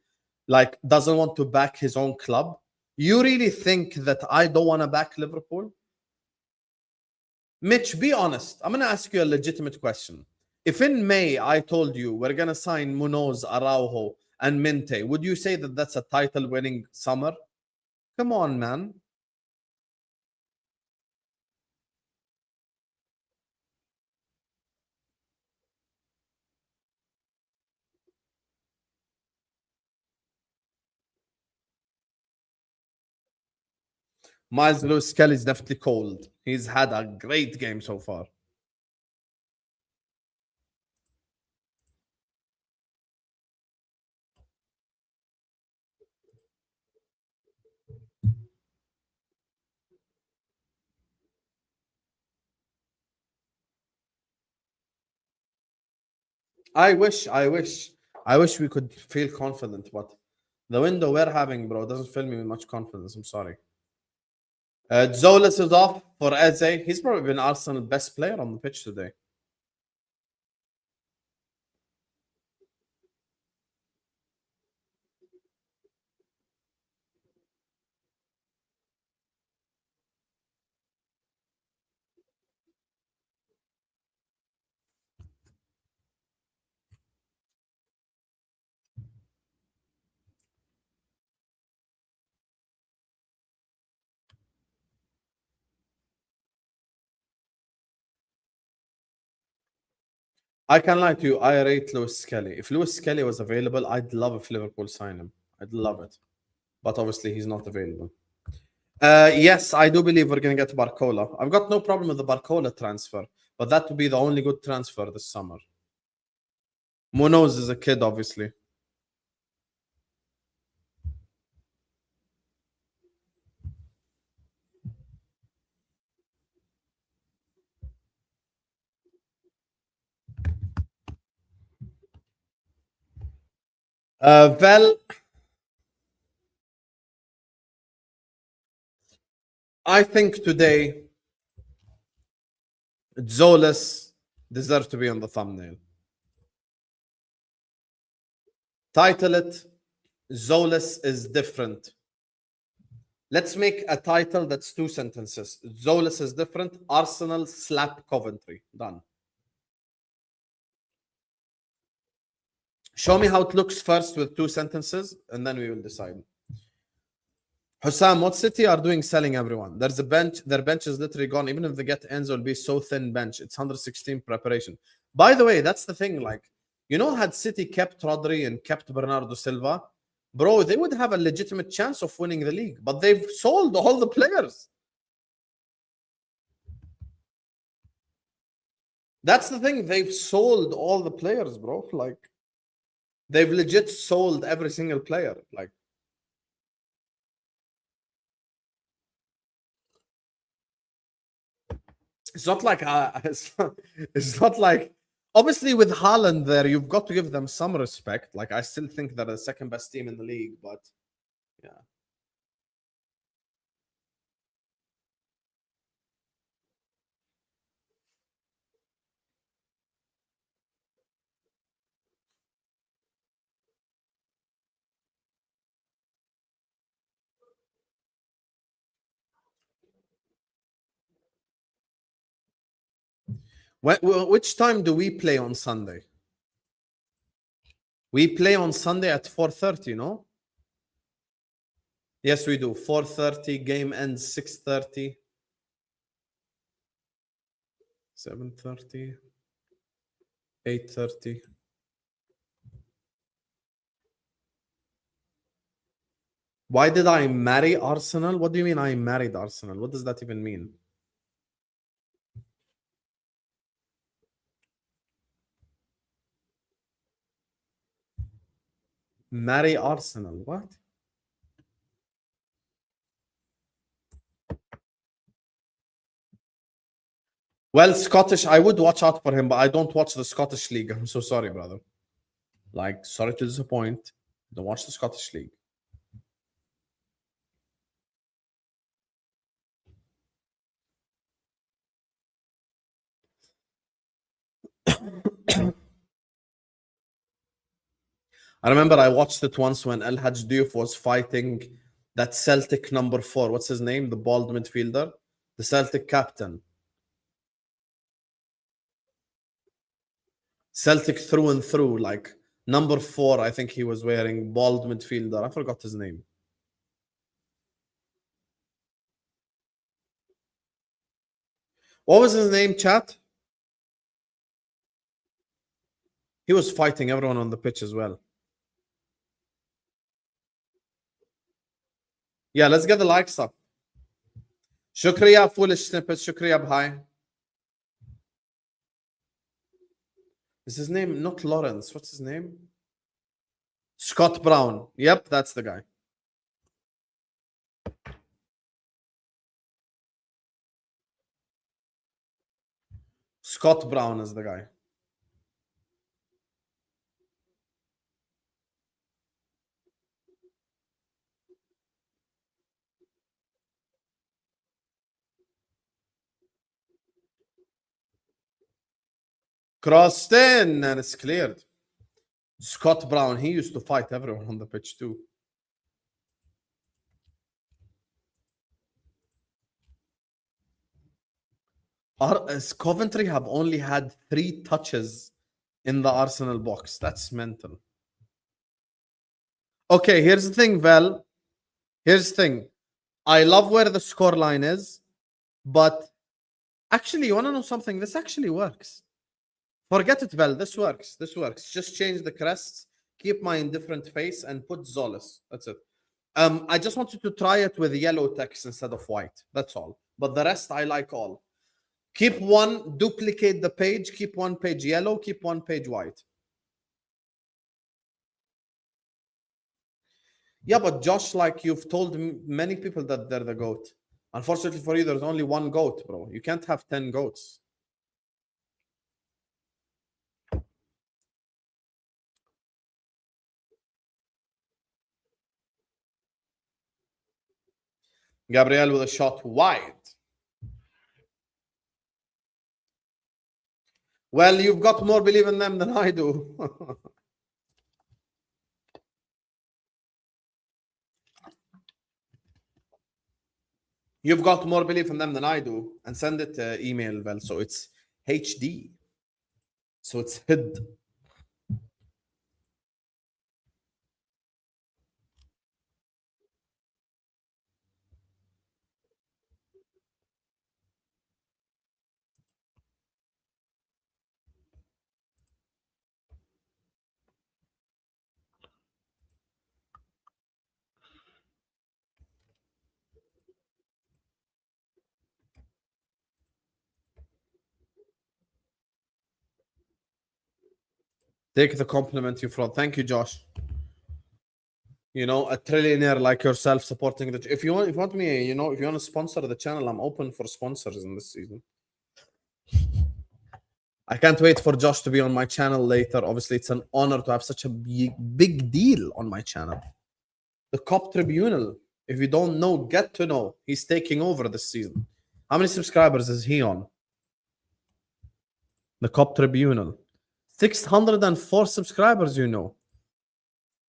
like, doesn't want to back his own club? You really think that I don't want to back Liverpool? Mitch, be honest. I'm going to ask you a legitimate question. If in May I told you we're going to sign Munoz, Araujo, and Minte, would you say that that's a title-winning summer? Come on, man. Miles Lewis Kelly is definitely cold. He's had a great game so far. I wish we could feel confident, but the window we're having, bro, doesn't fill me with much confidence. I'm sorry. Zolas is off for Eze. He's probably been Arsenal's best player on the pitch today. I can lie to you. I rate Lewis Kelly. If Lewis Kelly was available, I'd love if Liverpool sign him. I'd love it. But obviously, he's not available. Yes, I do believe we're going to get Barcola. I've got no problem with the Barcola transfer, but that would be the only good transfer this summer. Munoz is a kid, obviously. Well, I think today Zolas deserves to be on the thumbnail. Title it, Zolas is different. Let's make a title that's 2 sentences. Zolas is different. Arsenal slap Coventry. Done. Show me how it looks first with 2 sentences, and then we will decide. Husam, what City are doing selling everyone? There's a bench. Their bench is literally gone. Even if they get Enzo, will be so thin bench. It's 116 preparation. By the way, that's the thing. Like, you know, had City kept Rodri and kept Bernardo Silva, bro, they would have a legitimate chance of winning the league. But they've sold all the players. That's the thing. They've sold all the players, bro. Like, they've legit sold every single player. Like, it's not like it's not like, obviously with Haaland there, you've got to give them some respect. Like, I still think they're the second best team in the league, but yeah. Which time do we play on Sunday? We play on Sunday at 4:30, no? Yes, we do. 4:30, game ends 6:30. 7:30. 8:30. Why did I marry Arsenal? What do you mean I married Arsenal? What does that even mean? Marry Arsenal. What? Well, Scottish, I would watch out for him, but I don't watch the Scottish League. I'm so sorry, brother. Like, sorry to disappoint. Don't watch the Scottish League. I remember I watched it once when El Hadj Diouf was fighting that Celtic number 4. What's his name? The bald midfielder. The Celtic captain. Celtic through and through. Like, number 4, I think he was wearing. Bald midfielder. I forgot his name. What was his name, chat? He was fighting everyone on the pitch as well. Yeah, let's get the likes up. Shukriya, foolish snippets. Shukriya, bhai. Is his name not Lawrence? What's his name? Scott Brown. Yep, that's the guy. Scott Brown is the guy. Crossed in and it's cleared. Scott Brown, he used to fight everyone on the pitch too. Coventry have only had 3 touches in the Arsenal box. That's mental. Okay, here's the thing, Val. Here's the thing. I love where the scoreline is, but actually, you want to know something? This actually works. Forget it, Val. This works. This works. Just change the crests, keep my indifferent face, and put Zolis. That's it. I just wanted to try it with yellow text instead of white. That's all. But the rest, I like all. Keep one, duplicate the page, keep one page yellow, keep one page white. Yeah, but Josh, like, you've told many people that they're the GOAT. Unfortunately for you, there's only one GOAT, bro. You can't have 10 GOATs. Gabriel with a shot wide. Well, you've got more belief in them than I do. You've got more belief in them than I do. And send it email, well, so it's HD. So it's HID. Take the compliment you fraud. Thank you, Josh. You know, a trillionaire like yourself supporting the. If you want me, you know, if you want to sponsor the channel, I'm open for sponsors in this season. I can't wait for Josh to be on my channel later. Obviously, it's an honor to have such a big deal on my channel. The Cop Tribunal. If you don't know, get to know. He's taking over this season. How many subscribers is he on? The Cop Tribunal. 604 subscribers, you know.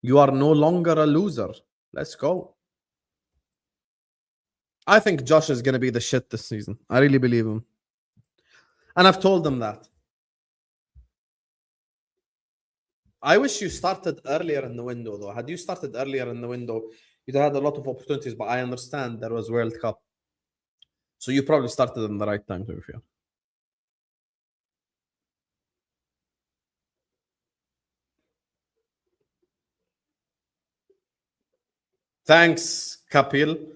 You are no longer a loser. Let's go. I think Josh is going to be the shit this season. I really believe him. And I've told him that. I wish you started earlier in the window, though. Had you started earlier in the window, you'd had a lot of opportunities, but I understand there was World Cup. So you probably started in the right time, to be fair. Thanks, Kapil.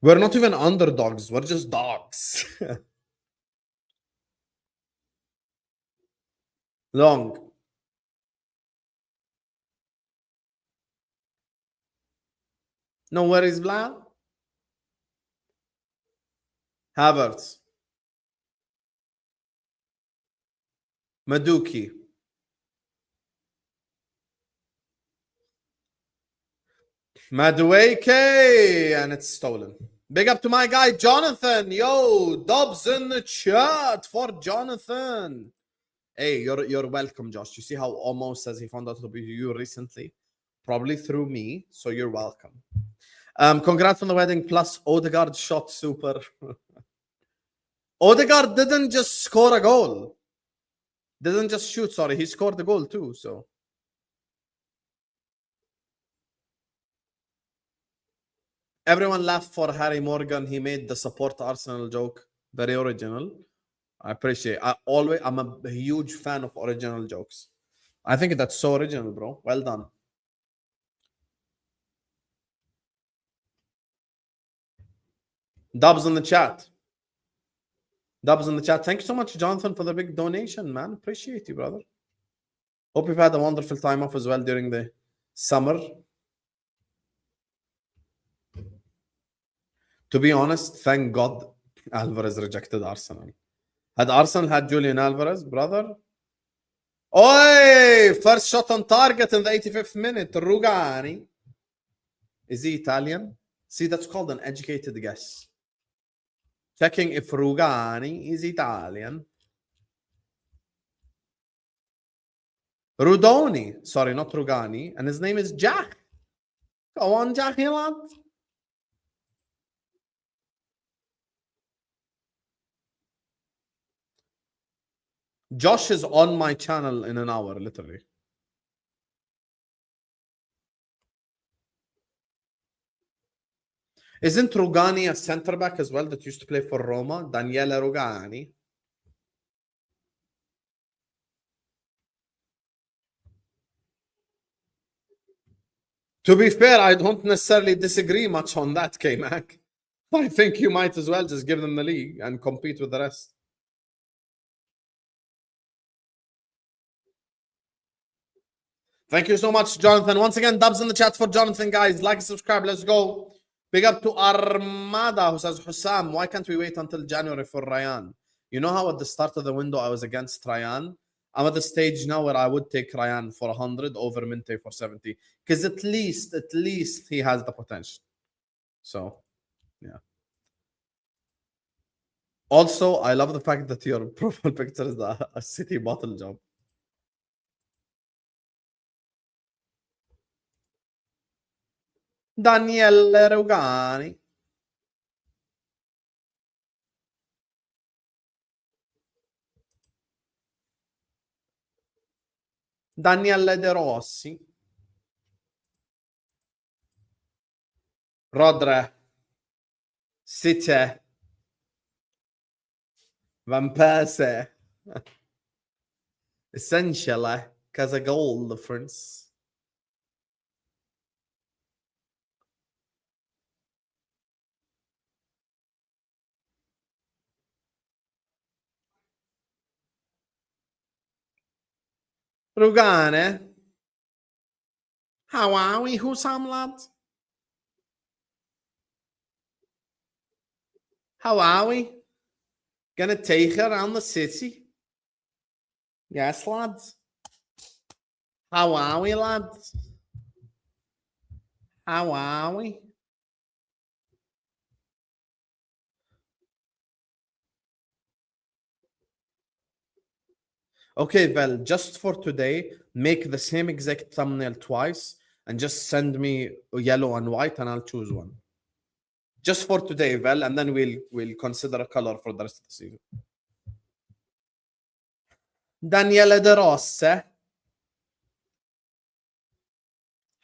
We're not even underdogs. We're just dogs. Long. No worries, Blah. Havertz. Maduki. Madueke. And it's stolen. Big up to my guy, Jonathan. Yo, Dobbs in the chat for Jonathan. Hey, you're welcome, Josh. You see how almost says he found out about you recently? Probably through me, so you're welcome. Congrats on the wedding, plus Odegaard shot super. Odegaard didn't just score a goal. Didn't just shoot, sorry. He scored a goal too, so. Everyone laughed for Harry Morgan. He made the support Arsenal joke. Very original. I appreciate it. I'm a huge fan of original jokes. I think that's so original, bro. Well done. Dubs in the chat. Dubs in the chat. Thank you so much, Jonathan, for the big donation, man. Appreciate you, brother. Hope you've had a wonderful time off as well during the summer. To be honest, thank God Alvarez rejected Arsenal. Had Arsenal had Julian Alvarez, brother? Oi! First shot on target in the 85th minute. Rugani. Is he Italian? See, that's called an educated guess. Checking if Rugani is Italian. Rudoni. Sorry, not Rugani. And his name is Jack. Go on, Jack, lad. Josh is on my channel in an hour, literally. Isn't Rugani a centre back as well that used to play for Roma? Daniele Rugani. To be fair, I don't necessarily disagree much on that, K-Mac. I think you might as well just give them the league and compete with the rest. Thank you so much, Jonathan. Once again, dubs in the chat for Jonathan, guys. Like and subscribe. Let's go. Big up to Armada who says, Husam, why can't we wait until January for Ryan? You know how at the start of the window I was against Ryan? I'm at the stage now where I would take Ryan for 100 over Minte for 70. Because at least he has the potential. So, yeah. Also, I love the fact that your profile picture is a city bottle job. Daniele Rugani. Daniele De Rossi. Rodre. Cite. Van Persie. Essentially, because a goal difference. Rugane. How are we, Husam, lads? How are we? Gonna take her around the city? Yes, lads. How are we, lads? How are we? Okay, well, just for today, make the same exact thumbnail twice and just send me yellow and white and I'll choose one. Just for today, well, and then we'll consider a color for the rest of the season. Daniele De Rosse.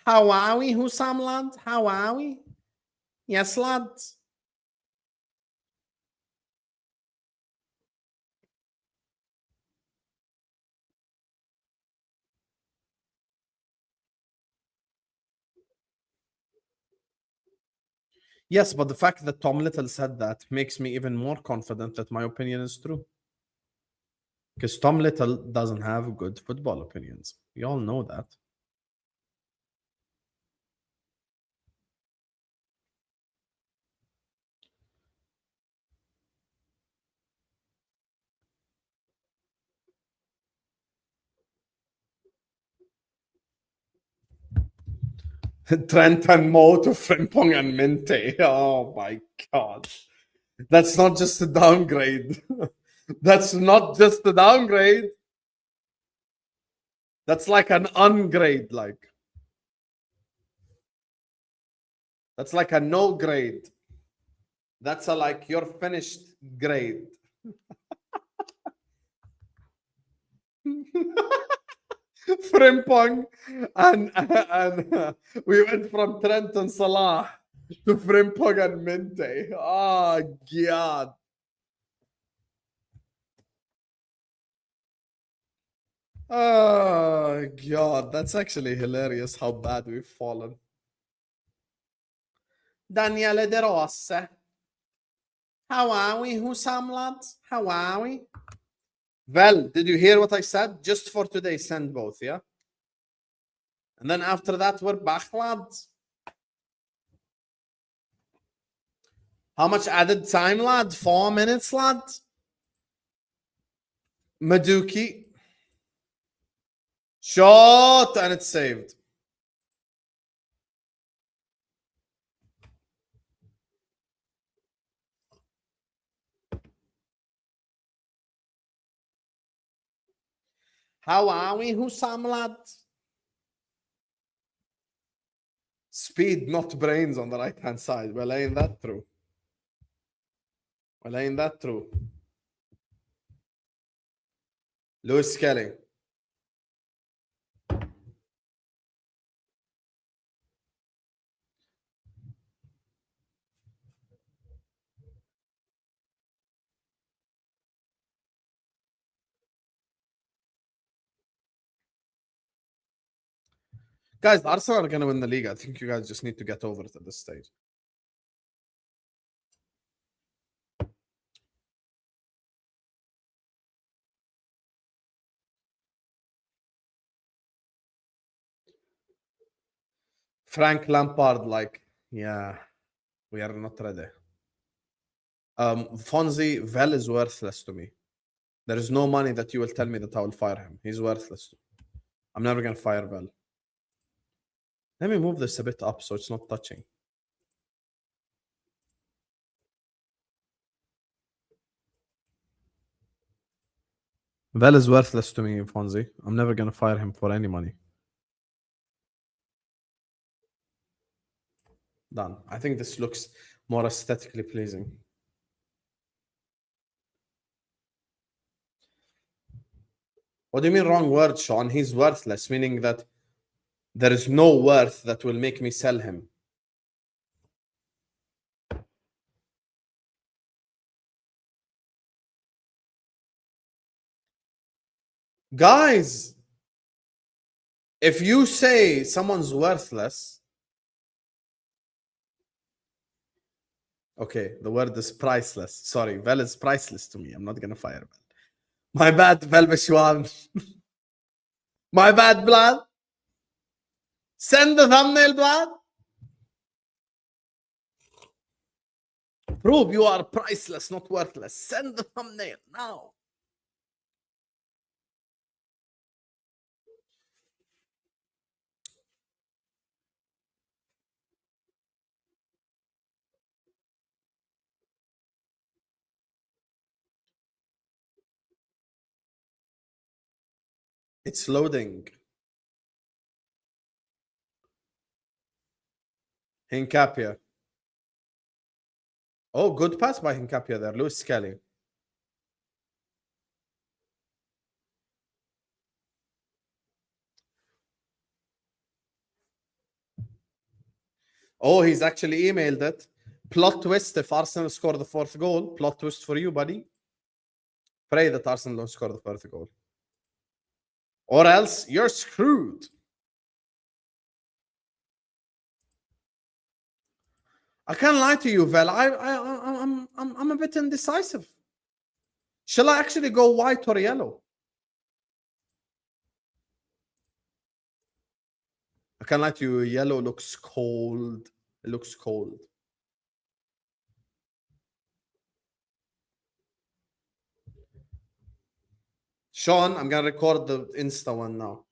How are we, Husam, lad? How are we? Yes, lads. Yes, but the fact that Tom Little said that makes me even more confident that my opinion is true. Because Tom Little doesn't have good football opinions. We all know that. Trent and Mo to Frimpong and Minte. Oh my god. That's not just a downgrade. That's not just a downgrade. That's like an ungrade, like. That's like a no grade. That's a like you're finished grade. Frimpong and we went from Trent and Salah to Frimpong and Minte. Oh god. Oh god, that's actually hilarious how bad we've fallen. Daniele De Rosse. How are we, Husam, lads? How are we? Well, did you hear what I said? Just for today, send both, yeah? And then after that, we're back, lads. How much added time, lad? 4 minutes, lad. Maduki. Shot, and it's saved. How are we, Husam, lad? Speed, not brains on the right-hand side. Well, ain't that true? Well, ain't that true? Lewis Kelly. Guys, Arsenal are going to win the league. I think you guys just need to get over it at this stage. Frank Lampard, like, yeah, we are not ready. Fonzie, Vel is worthless to me. There is no money that you will tell me that I will fire him. He's worthless. I'm never going to fire Vel. Let me move this a bit up so it's not touching. Vel is worthless to me, Fonzie. I'm never going to fire him for any money. Done. I think this looks more aesthetically pleasing. What do you mean wrong word, Sean? He's worthless, meaning that there is no worth that will make me sell him. Guys, if you say someone's worthless, okay, the word is priceless. Sorry, Vel is priceless to me. I'm not going to fire Vel. My bad, Vel Bishwan. My bad, blood. Send the thumbnail, blood. Prove you are priceless, not worthless. Send the thumbnail now. It's loading. Hincapia. Oh, good pass by Hincapia there. Lewis Skelly. Oh, he's actually emailed it. Plot twist if Arsenal score the fourth goal. Plot twist for you, buddy. Pray that Arsenal don't score the fourth goal. Or else you're screwed. I can't lie to you, Vel. I'm a bit indecisive. Shall I actually go white or yellow? I can't lie to you. Yellow looks cold. It looks cold. Sean, I'm going to record the Insta one now.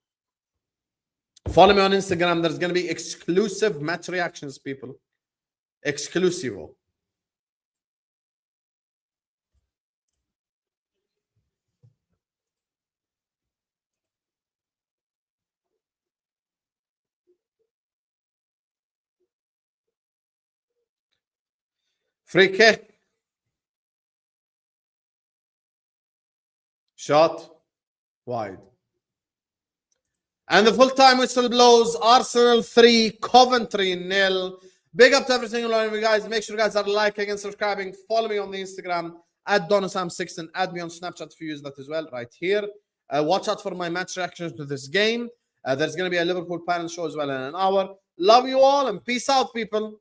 Follow me on Instagram. There's going to be exclusive match reactions, people. Exclusivo. Free kick. Shot. Wide. And the full-time whistle blows. Arsenal 3, Coventry 0. Big up to every single one of you guys. Make sure you guys are liking and subscribing. Follow me on the Instagram at Donasam16. Add me on Snapchat if you use that as well, right here. Watch out for my match reactions to this game. There's going to be a Liverpool panel show as well in an hour. Love you all and peace out, people.